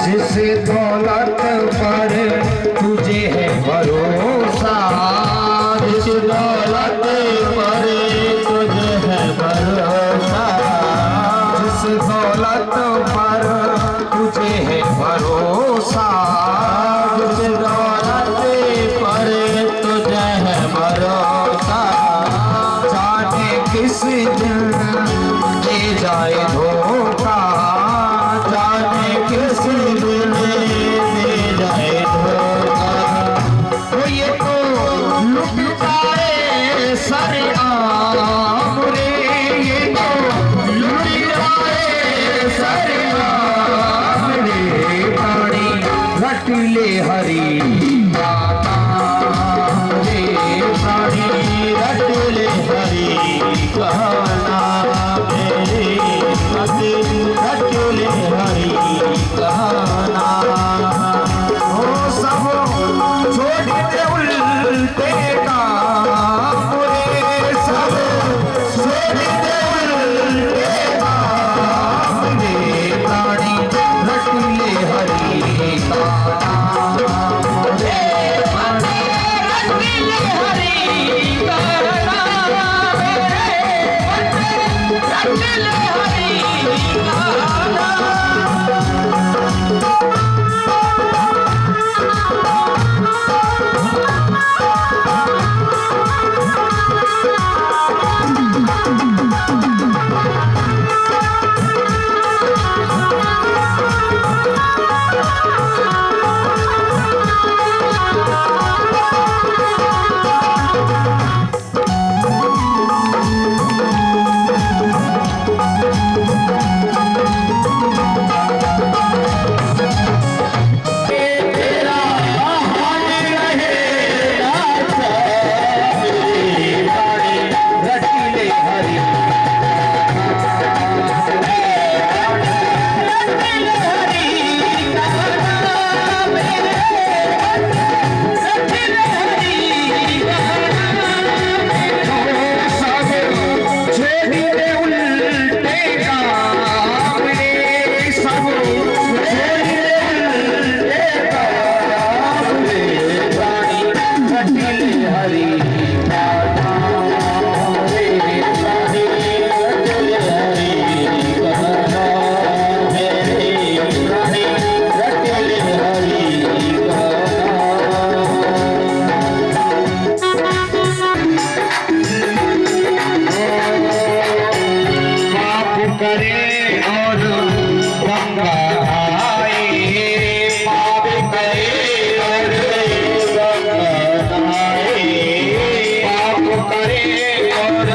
जिस दौलत पर तुझे है भरोसा, जिस दौलत पर तुझे है भरोसा, जिस दौलत पर तुझे है भरोसा, जिस दौलत पर तुझे है भरोसा, जाने किस दिन दे जाए धोखा, जाने किस दिन दे जाए धोखा। वो ये तो लुट जाए सरे आम रे, ये तो लुट जाए सरे आम रे प्राणी, रटिले हरि का नाम रे प्राणी, रटिले हरि का नाम रे पति, रटिले हरि का नाम। ओ सब छोड़ दे उल्टे काम रे, सब छोड़ दे उल्टे काम रे प्राणी, रटिले हरि का नाम रे प्राणी, रटिले हरि का नाम रे पति, उल्टे काम रे सब छोड़ी दे उल्टे काम रे प्राणी कटिल हरि गाना रे प्राणी कटिल हरि गाना मेरे प्राणी कटिल हरि गाना। पाप करे और गंगा आए, पाप करे और गंगा आए, पाप करे और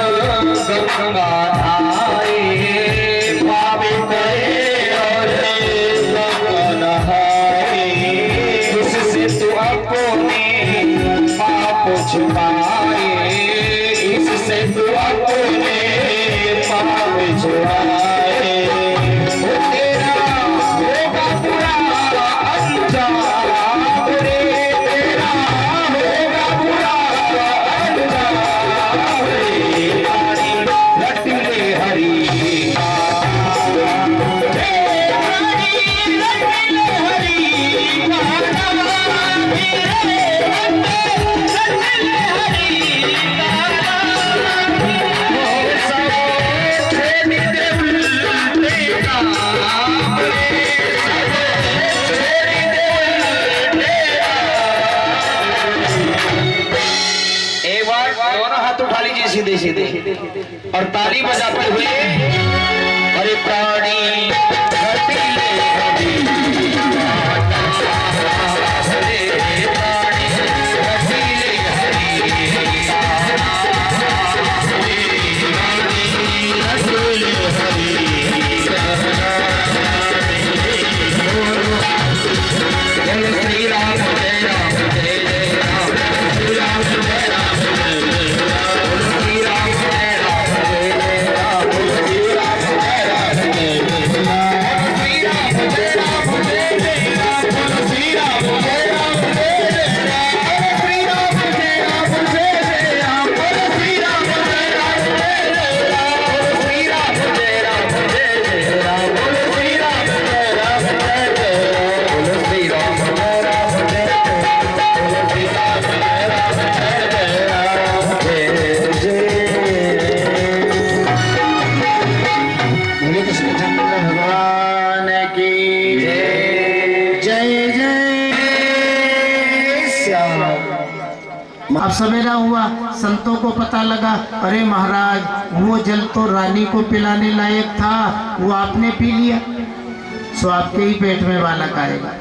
गंगा आए, पाप करे और गंगा नहाए। इससे तू अपने पाप छुपाए, इससे तू अपने पाप छुड़ाए। वो तेरा होगा बुरा अंजाम रे, तेरा होगा बुरा अंजाम रे प्राणी रटिले हरि गाना रे प्राणी रटिले हरि गाना मेरे रटिले हरि गाना। वो सब छेड़ दे उल्टे काम रे, सब छेड़ दे उल्टे काम। एक बार दोनों हाथ उठा लीजिए सीधे सीधे और ताली बजाते हुए, अरे प्राणी रटिले हरि गाना रे प्राणी रटिले हरि गाना रे प्राणी रटिले हरि गाना। बोलो श्री राम जय राम जय जय राम, श्री राम जय राम जय जय राम, बोलो श्री राम जय राम जय जय राम, बोलो श्री राम जय राम जय जय राम, श्री राम जय राम जय जय राम, बोलो श्री राम जय राम जय जय राम, श्री राम जय राम जय जय राम, बोलो श्री राम जय राम जय जय राम, बोलो श्री राम जय राम जय जय राम, बोलो श्री राम जय राम जय जय राम, बोलो श्री राम जय राम जय जय, बोलो श्री राम जय राम जय जय राम, जय जय। बोले कृष्णचंद्र भगवान की जय, जय जय श्याम। अब सवेरा हुआ, संतों को पता लगा, अरे महाराज वो जल तो रानी को पिलाने लायक था, वो आपने पी लिया, सो आपके ही पेट में बालक आएगा।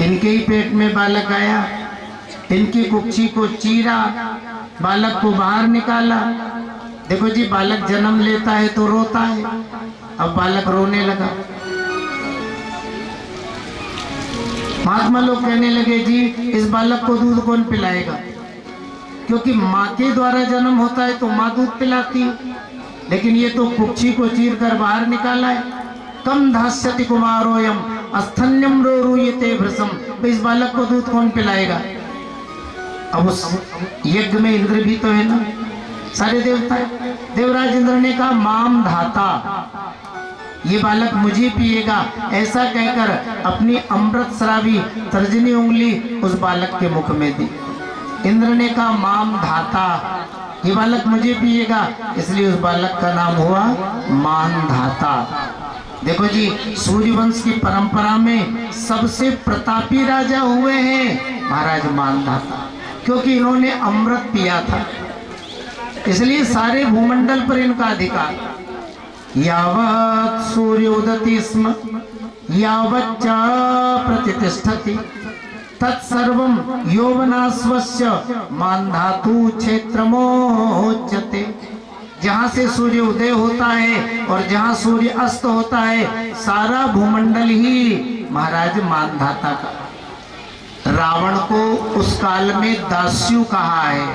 इनके ही पेट में बालक आया, इनकी कुक्षी को चीरा, बालक को बाहर निकाला। देखो जी, बालक जन्म लेता है तो रोता है, अब बालक रोने लगा। महात्मा लोग कहने लगे, जी इस बालक को दूध कौन पिलाएगा, क्योंकि माँ के द्वारा जन्म होता है तो माँ दूध पिलाती है, लेकिन ये तो कुक्षी को चीर कर बाहर निकाला है। कम धास्यति कुमारोयम अस्थन्यम रोरुयते भृशम, तो इस बालक को दूध कौन पिलाएगा। अब उस यज्ञ में इंद्र भी तो है ना, सारे देवता है। देवराज इंद्र ने कहा, माम धाता, ये बालक मुझे पिएगा, ऐसा कहकर अपनी अमृत श्रावी तर्जनी उंगली उस बालक के मुख में दी। इंद्र ने कहा, माम धाता, ये बालक मुझे पिएगा, इसलिए उस बालक का नाम हुआ मानधाता। देखो जी, सूर्यवंश की परंपरा में सबसे प्रतापी राजा हुए हैं महाराज मानधाता, क्योंकि इन्होंने अमृत पिया था, इसलिए सारे भूमंडल पर इनका अधिकार। यावत् सूर्य उदति स्म यावच्च प्रतिष्ठति तत्सर्वं यौवनास्वस्य मानधातु क्षेत्रमोच्यते। जहाँ से सूर्य उदय होता है और जहाँ सूर्य अस्त होता है, सारा भूमंडल ही महाराज मानधाता का। रावण को उस काल में दास्यु कहा है,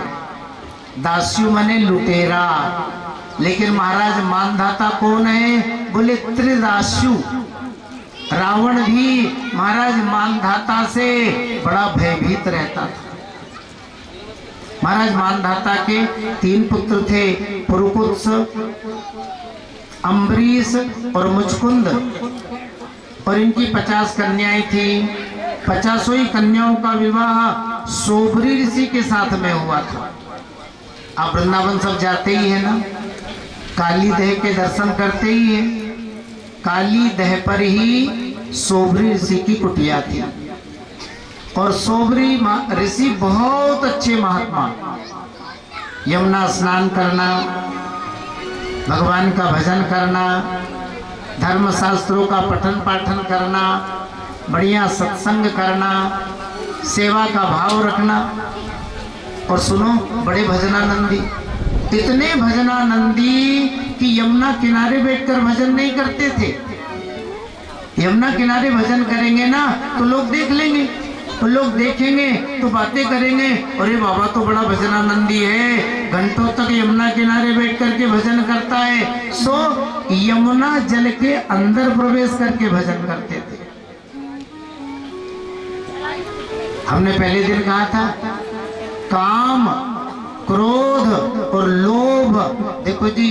दास्यु माने लुटेरा, लेकिन महाराज मानधाता कौन है, बोले त्रिदास्यु। रावण भी महाराज मानधाता से बड़ा भयभीत रहता था। महाराज मानधाता के 3 पुत्र थे, पुरुकुत्स, अम्बरीश और मुचकुंद, और इनकी 50 कन्याएं थी। 50 कन्याओं का विवाह सोबरी ऋषि के साथ में हुआ था। आप वृंदावन सब जाते ही है ना, काली दह के दर्शन करते ही है। काली दह पर ही सोबरी ऋषि की कुटिया थी, और सोबरी ऋषि बहुत अच्छे महात्मा। यमुना स्नान करना, भगवान का भजन करना, धर्मशास्त्रों का पठन पाठन करना, बढ़िया सत्संग करना, सेवा का भाव रखना। और सुनो, बड़े भजनानंदी, इतने भजनानंदी कि यमुना किनारे बैठकर भजन नहीं करते थे। यमुना किनारे भजन करेंगे ना तो लोग देख लेंगे, और लोग देखेंगे तो बातें करेंगे, अरे बाबा तो बड़ा भजनानंदी है, घंटों तक यमुना किनारे बैठ करके भजन करता है। सो यमुना जल के अंदर प्रवेश करके भजन करते थे। हमने पहले दिन कहा था, काम, क्रोध और लोभ, देखो जी,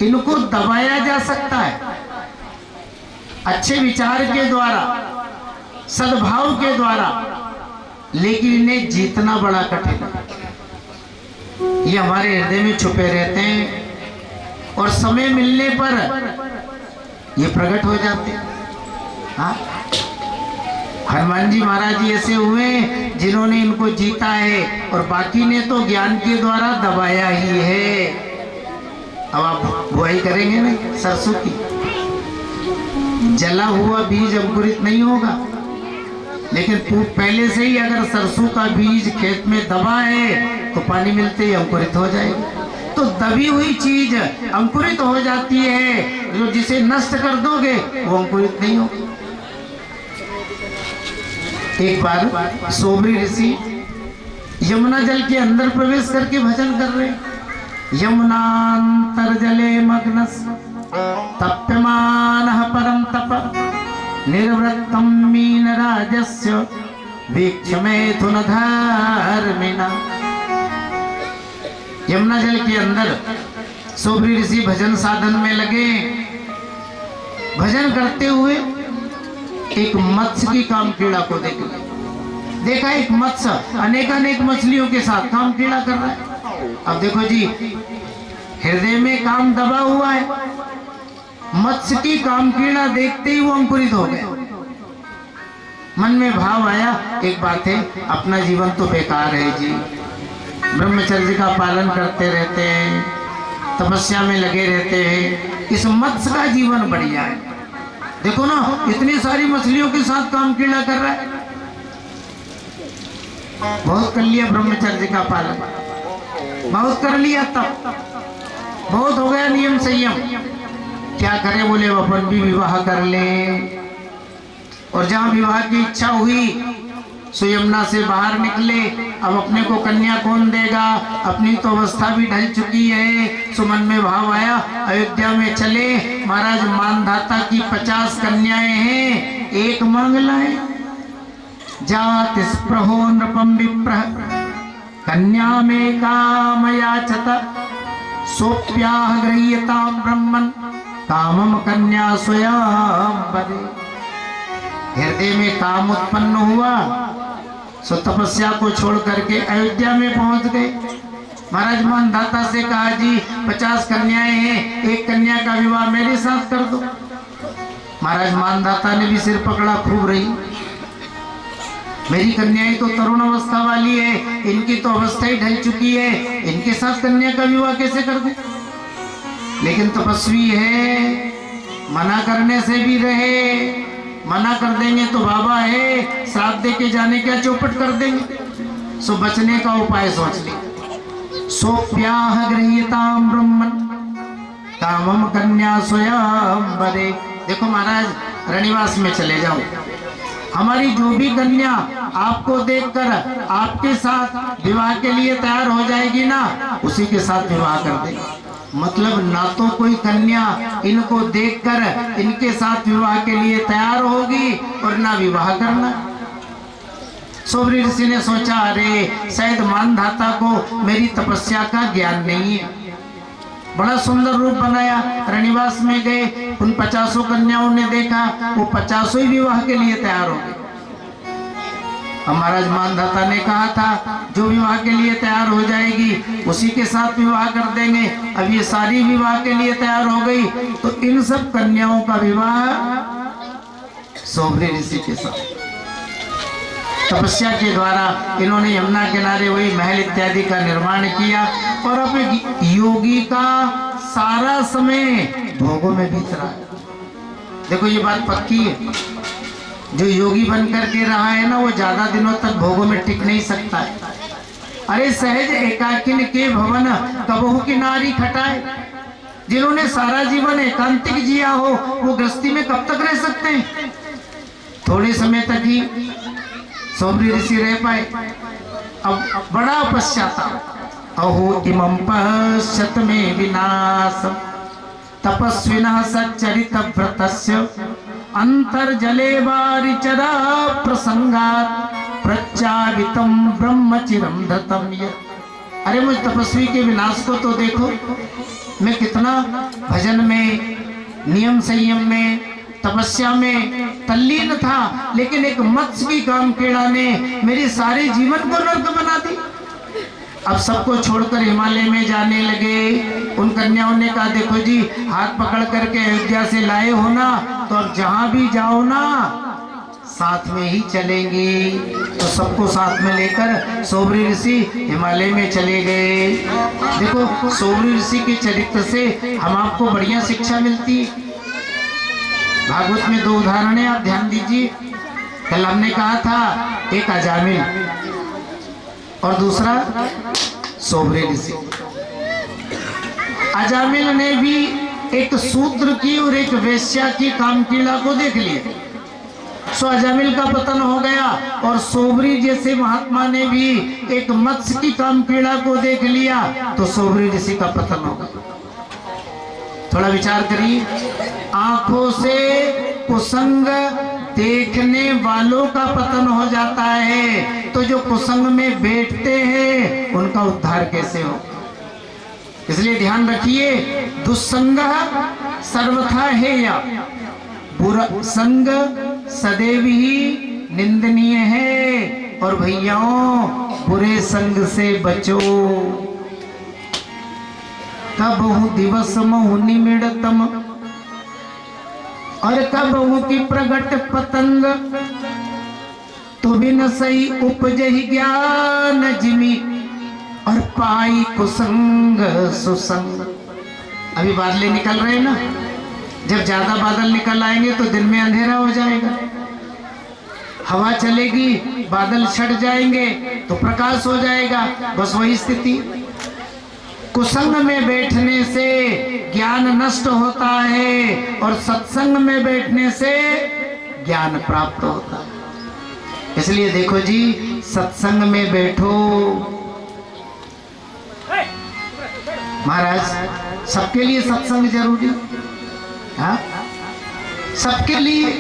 इनको दबाया जा सकता है अच्छे विचार के द्वारा, सद्भाव के द्वारा, लेकिन इन्हें जीतना बड़ा कठिन है। ये हमारे हृदय में छुपे रहते हैं, और समय मिलने पर ये प्रकट हो जाते हैं। हाँ, हनुमान जी महाराज जी ऐसे हुए जिन्होंने इनको जीता है, और बाकी ने तो ज्ञान के द्वारा दबाया ही है। अब आप बुआई करेंगे ना सरसों की, जला हुआ बीज अंकुरित नहीं होगा, लेकिन पहले से ही अगर सरसों का बीज खेत में दबा है तो पानी मिलते ही अंकुरित हो जाएगा। तो दबी हुई चीज अंकुरित हो जाती है, जो जिसे नष्ट कर दोगे वो अंकुरित नहीं होगी। एक बार सोबरी ऋषि यमुना जल के अंदर प्रवेश करके भजन कर रहे। यमुनांतर जले मग्नस तप्यमानः परम तप निर्वृत्तं मीनराजस्य वीक्ष्य मैथुन धर्मिणा। यमुना जल के अंदर सोबरी ऋषि भजन साधन में लगे। भजन करते हुए एक मत्स्य की काम क्रीड़ा को देखा। एक मत्स्य अनेक मछलियों के साथ काम क्रीड़ा कर रहा है। अब देखो जी, हृदय में काम दबा हुआ है, मत्स्य की काम क्रीड़ा देखते ही वो अंकुरित हो गए। मन में भाव आया, एक बात है, अपना जीवन तो बेकार है जी, ब्रह्मचर्य का पालन करते रहते हैं, तपस्या में लगे रहते हैं, इस मत्स्य का जीवन बढ़िया है। देखो ना, इतनी सारी मछलियों के साथ काम क्रीड़ा कर रहा है। बहुत कर लिया ब्रह्मचर्य का पालन, बहुत कर लिया, तब बहुत हो गया नियम संयम। क्या करें, बोले अपन भी विवाह कर ले। और जहां विवाह की इच्छा हुई सो यमुना से बाहर निकले। अब अपने को कन्या कौन देगा, अपनी तो अवस्था भी ढल चुकी है। सो मन में भाव आया, अयोध्या में चले। महाराज मानधाता की 50 कन्याएं हैं, एक मांग लाए। जात स्प्रहो नृपम विप्रः कन्या में कामयाचत सोप्याह गृह्यतां ब्रह्मन् कामम कन्या स्वयं बदे। हृदय में काम उत्पन्न हुआ, सो तपस्या को छोड़ करके अयोध्या में पहुंच गए। महाराज मानधाता से कहा, जी 50 कन्याएं हैं, एक कन्या का विवाह मेरे साथ कर दो। महाराज मानधाता ने भी सिर पकड़ा, खूब रही, मेरी कन्याएं तो तरुण अवस्था वाली है, इनकी तो अवस्था ही ढल चुकी है, इनके साथ कन्या का विवाह कैसे कर दे। लेकिन तपस्वी है, मना करने से भी रहे, मना कर देंगे तो बाबा है, श्राप दे के जाने क्या चौपट कर देंगे। सो बचने का उपाय सोच ली। सोप्याह गृह्यतां ब्रह्मन् कामम कन्या स्वयं वरे। देखो महाराज, रनिवास में चले जाओ, हमारी जो भी कन्या आपको देखकर आपके साथ विवाह के लिए तैयार हो जाएगी ना, उसी के साथ विवाह कर देंगे। मतलब ना तो कोई कन्या इनको देखकर इनके साथ विवाह के लिए तैयार होगी और ना विवाह करना। सोबरी ऋषि ने सोचा, अरे शायद मानधाता को मेरी तपस्या का ज्ञान नहीं है। बड़ा सुंदर रूप बनाया, रनिवास में गए, उन 50 कन्याओं ने देखा, वो 50 ही विवाह के लिए तैयार हो गए। अब महाराज मानधाता ने कहा था, जो विवाह के लिए तैयार हो जाएगी उसी के साथ विवाह कर देंगे। अब ये सारी विवाह के लिए तैयार हो गई, तो इन सब कन्याओं का विवाह सोबरी ऋषि के साथ तपस्या के द्वारा इन्होंने यमुना किनारे वही महल इत्यादि का निर्माण किया। और अब योगी का सारा समय भोगों में बीत रहा है। देखो ये बात पक्की है, जो योगी बन करके रहा है ना, वो ज्यादा दिनों तक भोगों में टिक नहीं सकता है। अरे सहज एकाकिन के भवन कबहू की नारी खटाए। जिन्होंने सारा जीवन एकांतिक जिया हो, वो गृहस्थी में कब तक रह सकते हैं? थोड़े समय तक ही सोबरी ऋषि रह पाए। अब बड़ा पश्चाताप, अहो इमं पश्यत में विनाश तपस्विनः सच्चरित व्रतस्य अंतर्जले वारिचरा प्रसंगात् प्रच्चावितं ब्रह्मचिरं धतं य। अरे मुझ तपस्वी के विनाश को तो देखो, मैं कितना भजन में, नियम संयम में, तपस्या में तल्लीन था, लेकिन एक मत्स्य की कामकेड़ा ने मेरे सारे जीवन को नर्क बना दी। अब सबको छोड़कर हिमालय में जाने लगे। उन कन्याओं ने कहा, देखो जी, हाथ पकड़ करके अयोध्या से लाए हो ना, तो अब जहां भी जाओ ना साथ में ही चलेंगे। तो सबको साथ में लेकर सोबरी ऋषि हिमालय में चले गए। देखो सोबरी ऋषि के चरित्र से हम आपको बढ़िया शिक्षा मिलती है। भागवत में 2 उदाहरण है, आप ध्यान दीजिए। कल हमने कहा था, एक अजामिल और दूसरा सोबरी ऋषि। अजामिल ने भी एक शूद्र की और एक वेश्या की कामकीड़ा को देख लिया, सो अजामिल का पतन हो गया। और सोबरी जैसे महात्मा ने भी एक मत्स्य की कामकीड़ा को देख लिया, तो सोबरी ऋषि का पतन हो गया। थोड़ा विचार करिए, आंखों से कुसंग देखने वालों का पतन हो जाता है, तो जो कुसंग में बैठते हैं उनका उद्धार कैसे हो? इसलिए ध्यान रखिए, दुस्संग सर्वथा हेय, बुरा संग सदैव ही निंदनीय है। और भैयाओं, बुरे संग से बचो। कबहु दिवस महु निमिड़तम और कबहु की प्रगट पतंग, तो बिन सही उपजहि ज्ञान जिमी और पाई कुसंग सुसंग। अभी बादल निकल रहे हैं ना, जब ज्यादा बादल निकल आएंगे तो दिन में अंधेरा हो जाएगा। हवा चलेगी, बादल छट जाएंगे तो प्रकाश हो जाएगा। बस वही स्थिति। कुसंग में बैठने से ज्ञान नष्ट होता है और सत्संग में बैठने से ज्ञान प्राप्त होता है। इसलिए देखो जी, सत्संग में बैठो। महाराज, सबके लिए सत्संग जरूरी, हाँ, सबके लिए।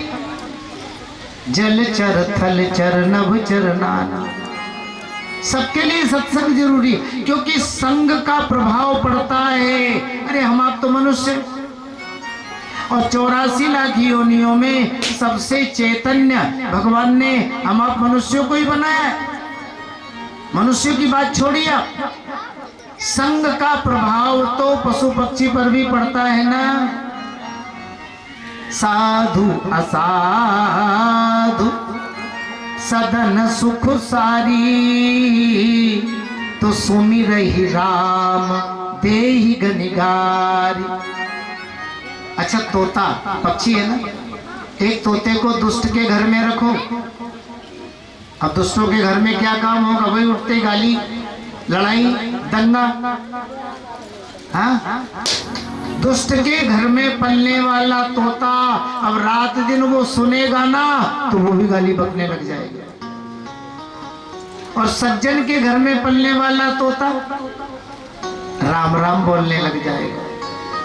जल चर थल चर नभ चर नाना, सबके लिए सत्संग जरूरी, क्योंकि संग का प्रभाव पड़ता है। अरे हम आप तो मनुष्य, और 84 लाख योनियों में सबसे चैतन्य भगवान ने हम आप मनुष्यों को ही बनाया। मनुष्यों की बात छोड़िए आप, संग का प्रभाव तो पशु पक्षी पर भी पड़ता है ना। साधु असाधु सदन सुख सारी, तो सुमि रही राम देहि गनिगारी। अच्छा, तोता पक्षी है ना, एक तोते को दुष्ट के घर में रखो। अब दुष्टों के घर में क्या काम होगा? वही उठते गाली, लड़ाई, दंगा। हाँ, दुष्ट के घर में पलने वाला तोता अब रात दिन वो सुनेगा ना, तो वो भी गाली बकने लग जाएगा। और सज्जन के घर में पलने वाला तोता राम राम बोलने लग जाएगा।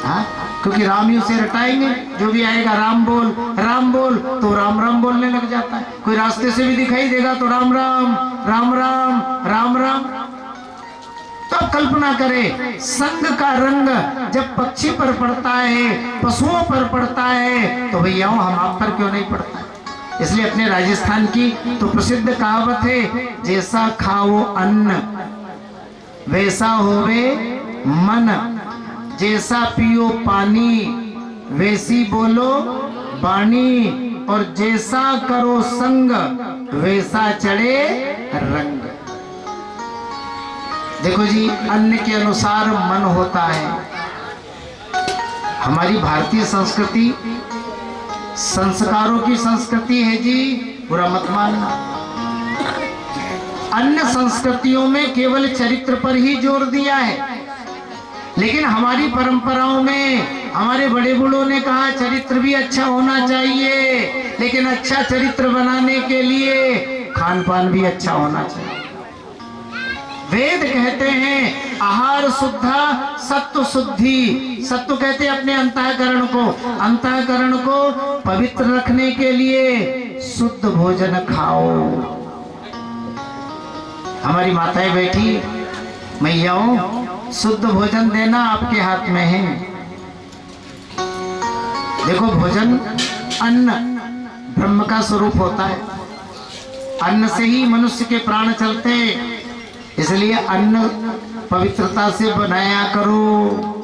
हाँ, क्योंकि राम ही उसे रटाएंगे, जो भी आएगा राम बोल तो राम राम बोलने लग जाता है। कोई रास्ते से भी दिखाई देगा तो राम राम राम राम राम राम। तो अब कल्पना करें, संग का रंग जब पक्षी पर पड़ता है, पशुओं पर पड़ता है, तो भैया हम आप पर क्यों नहीं पड़ता है? इसलिए अपने राजस्थान की तो प्रसिद्ध कहावत है, जैसा खाओ अन्न वैसा होवे मन, जैसा पियो पानी वैसी बोलो वाणी, और जैसा करो संग वैसा चढ़े रंग। देखो जी, अन्न के अनुसार मन होता है। हमारी भारतीय संस्कृति संस्कारों की संस्कृति है जी, बुरा मत मानना। अन्य संस्कृतियों में केवल चरित्र पर ही जोर दिया है, लेकिन हमारी परंपराओं में हमारे बड़े बूढ़ों ने कहा चरित्र भी अच्छा होना चाहिए, लेकिन अच्छा चरित्र बनाने के लिए खान पान भी अच्छा होना चाहिए। वेद कहते हैं आहार शुद्धा सत्व शुद्धि। सत्व कहते हैं अपने अंतःकरण को पवित्र रखने के लिए शुद्ध भोजन खाओ। हमारी माताएं बैठी, मैयाओं, शुद्ध भोजन देना आपके हाथ में है। देखो, भोजन अन्न ब्रह्म का स्वरूप होता है। अन्न से ही मनुष्य के प्राण चलते हैं, इसलिए अन्न पवित्रता से बनाया करो।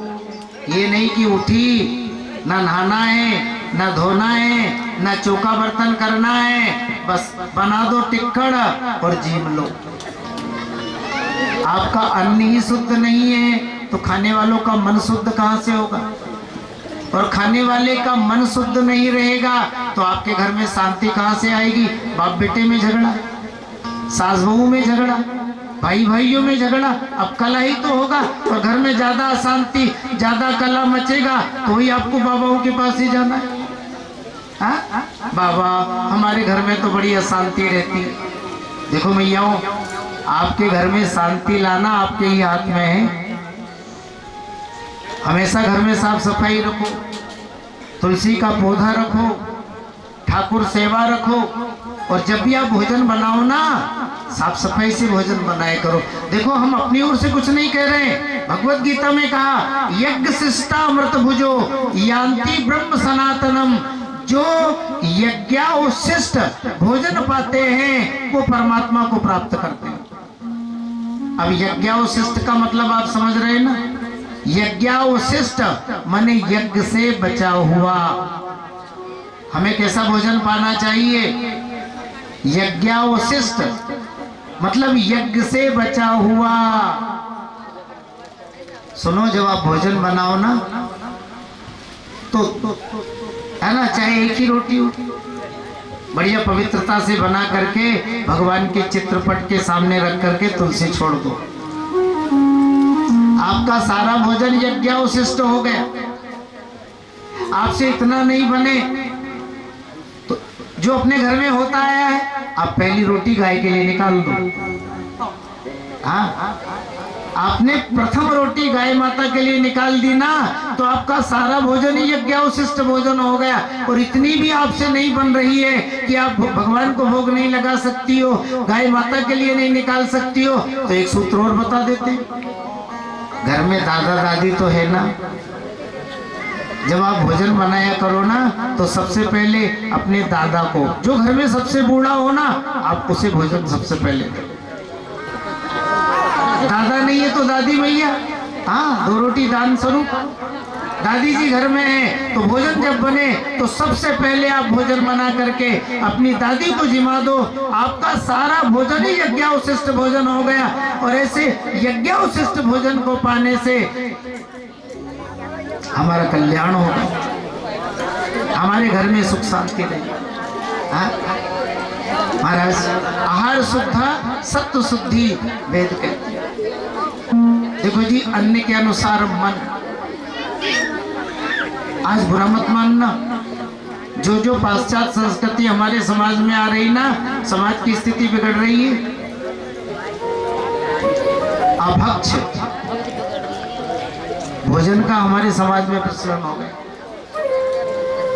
ये नहीं कि उठी ना नहाना है ना धोना है ना चौका बर्तन करना है, बस बना दो टिक्कड़ और जीव लो। आपका अन्न ही शुद्ध नहीं है तो खाने वालों का मन शुद्ध कहाँ से होगा? और खाने वाले का मन शुद्ध नहीं रहेगा तो आपके घर में शांति कहाँ से आएगी? बाप बेटे में झगड़ा, सास बहू में झगड़ा, भाई भाइयों में झगड़ा, अब कला ही तो होगा। और घर में ज्यादा अशांति, ज्यादा कला मचेगा तो ही आपको बाबाओं के पास ही जाना है। हाँ? बाबा, हमारे घर में तो बड़ी अशांति रहती है। देखो मैयाओं, आपके घर में शांति लाना आपके ही हाथ में है। हमेशा घर में साफ सफाई रखो, तुलसी का पौधा रखो, ठाकुर सेवा रखो, और जब भी आप भोजन बनाओ ना, साफ सफाई से भोजन बनाया करो। देखो, हम अपनी ओर से कुछ नहीं कह रहे। भगवत गीता में कहा, यज्ञ शिष्टा अमृत भुजो यान्ति ब्रह्म सनातनम। जो यज्ञोशिष्ट भोजन पाते हैं वो परमात्मा को प्राप्त करते हैं। अब यज्ञोशिष्ट का मतलब आप समझ रहे हैं ना? यज्ञोशिष्ट माने यज्ञ से बचा हुआ। हमें कैसा भोजन पाना चाहिए? यज्ञोशिष्ट मतलब यज्ञ से बचा हुआ। सुनो, जब आप भोजन बनाओ ना तो है ना, चाहे एक ही रोटी हो, बढ़िया पवित्रता से बना करके भगवान के चित्रपट के सामने रख करके तुलसी छोड़ दो। आपका सारा भोजन यज्ञोशिष्ट हो गया। आपसे इतना नहीं बने तो जो अपने घर में होता आया है, आप पहली रोटी गाय के लिए निकाल दो। हाँ, आपने प्रथम रोटी गाय माता के लिए निकाल दी ना, तो आपका सारा भोजन ही यज्ञोशिष्ट भोजन हो गया। और इतनी भी आपसे नहीं बन रही है कि आप भगवान को भोग नहीं लगा सकती हो, गाय माता के लिए नहीं निकाल सकती हो, तो एक सूत्र और बता देते। घर में दादा दादी तो है ना, जब आप भोजन बनाया करो ना तो सबसे पहले अपने दादा को, जो घर में सबसे बूढ़ा हो ना, आप उसे भोजन सबसे पहले दो। दादा नहीं है तो दादी मैया, हाँ, 2 रोटी दान स्वरूप। दादी जी घर में है तो भोजन जब बने तो सबसे पहले आप भोजन बना करके अपनी दादी को जिमा दो। आपका सारा भोजन ही यज्ञोशिष्ट भोजन हो गया। और ऐसे यज्ञोशिष्ट भोजन को पाने से हमारा कल्याण होगा, हमारे घर में सुख शांति रहेगी। महाराज, आहार शुद्धा सत्व शुद्धि वेद कहते हैं। देखो जी, अन्न के अनुसार मन। आज बुरा मत मानना, जो पाश्चात्य संस्कृति हमारे समाज में आ रही ना, समाज की स्थिति बिगड़ रही है। अभक्ष भोजन का हमारे समाज में प्रचलन हो गया।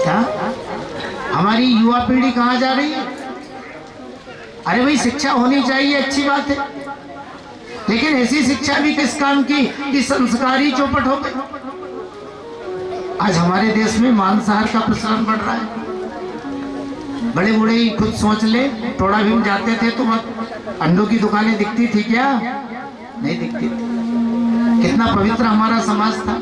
क्या हमारी युवा पीढ़ी कहाँ जा रही है? अरे भाई शिक्षा होनी चाहिए, अच्छी बात है, लेकिन ऐसी शिक्षा भी किस काम की कि संस्कारी चौपट हो गए। आज हमारे देश में मांसाहार का प्रचलन बढ़ रहा है। बड़े बूढ़े ही खुद सोच ले, थोड़ा भी हम जाते थे तो अंडों की दुकानें दिखती थी क्या? नहीं दिखती थी। कितना पवित्र हमारा समाज था।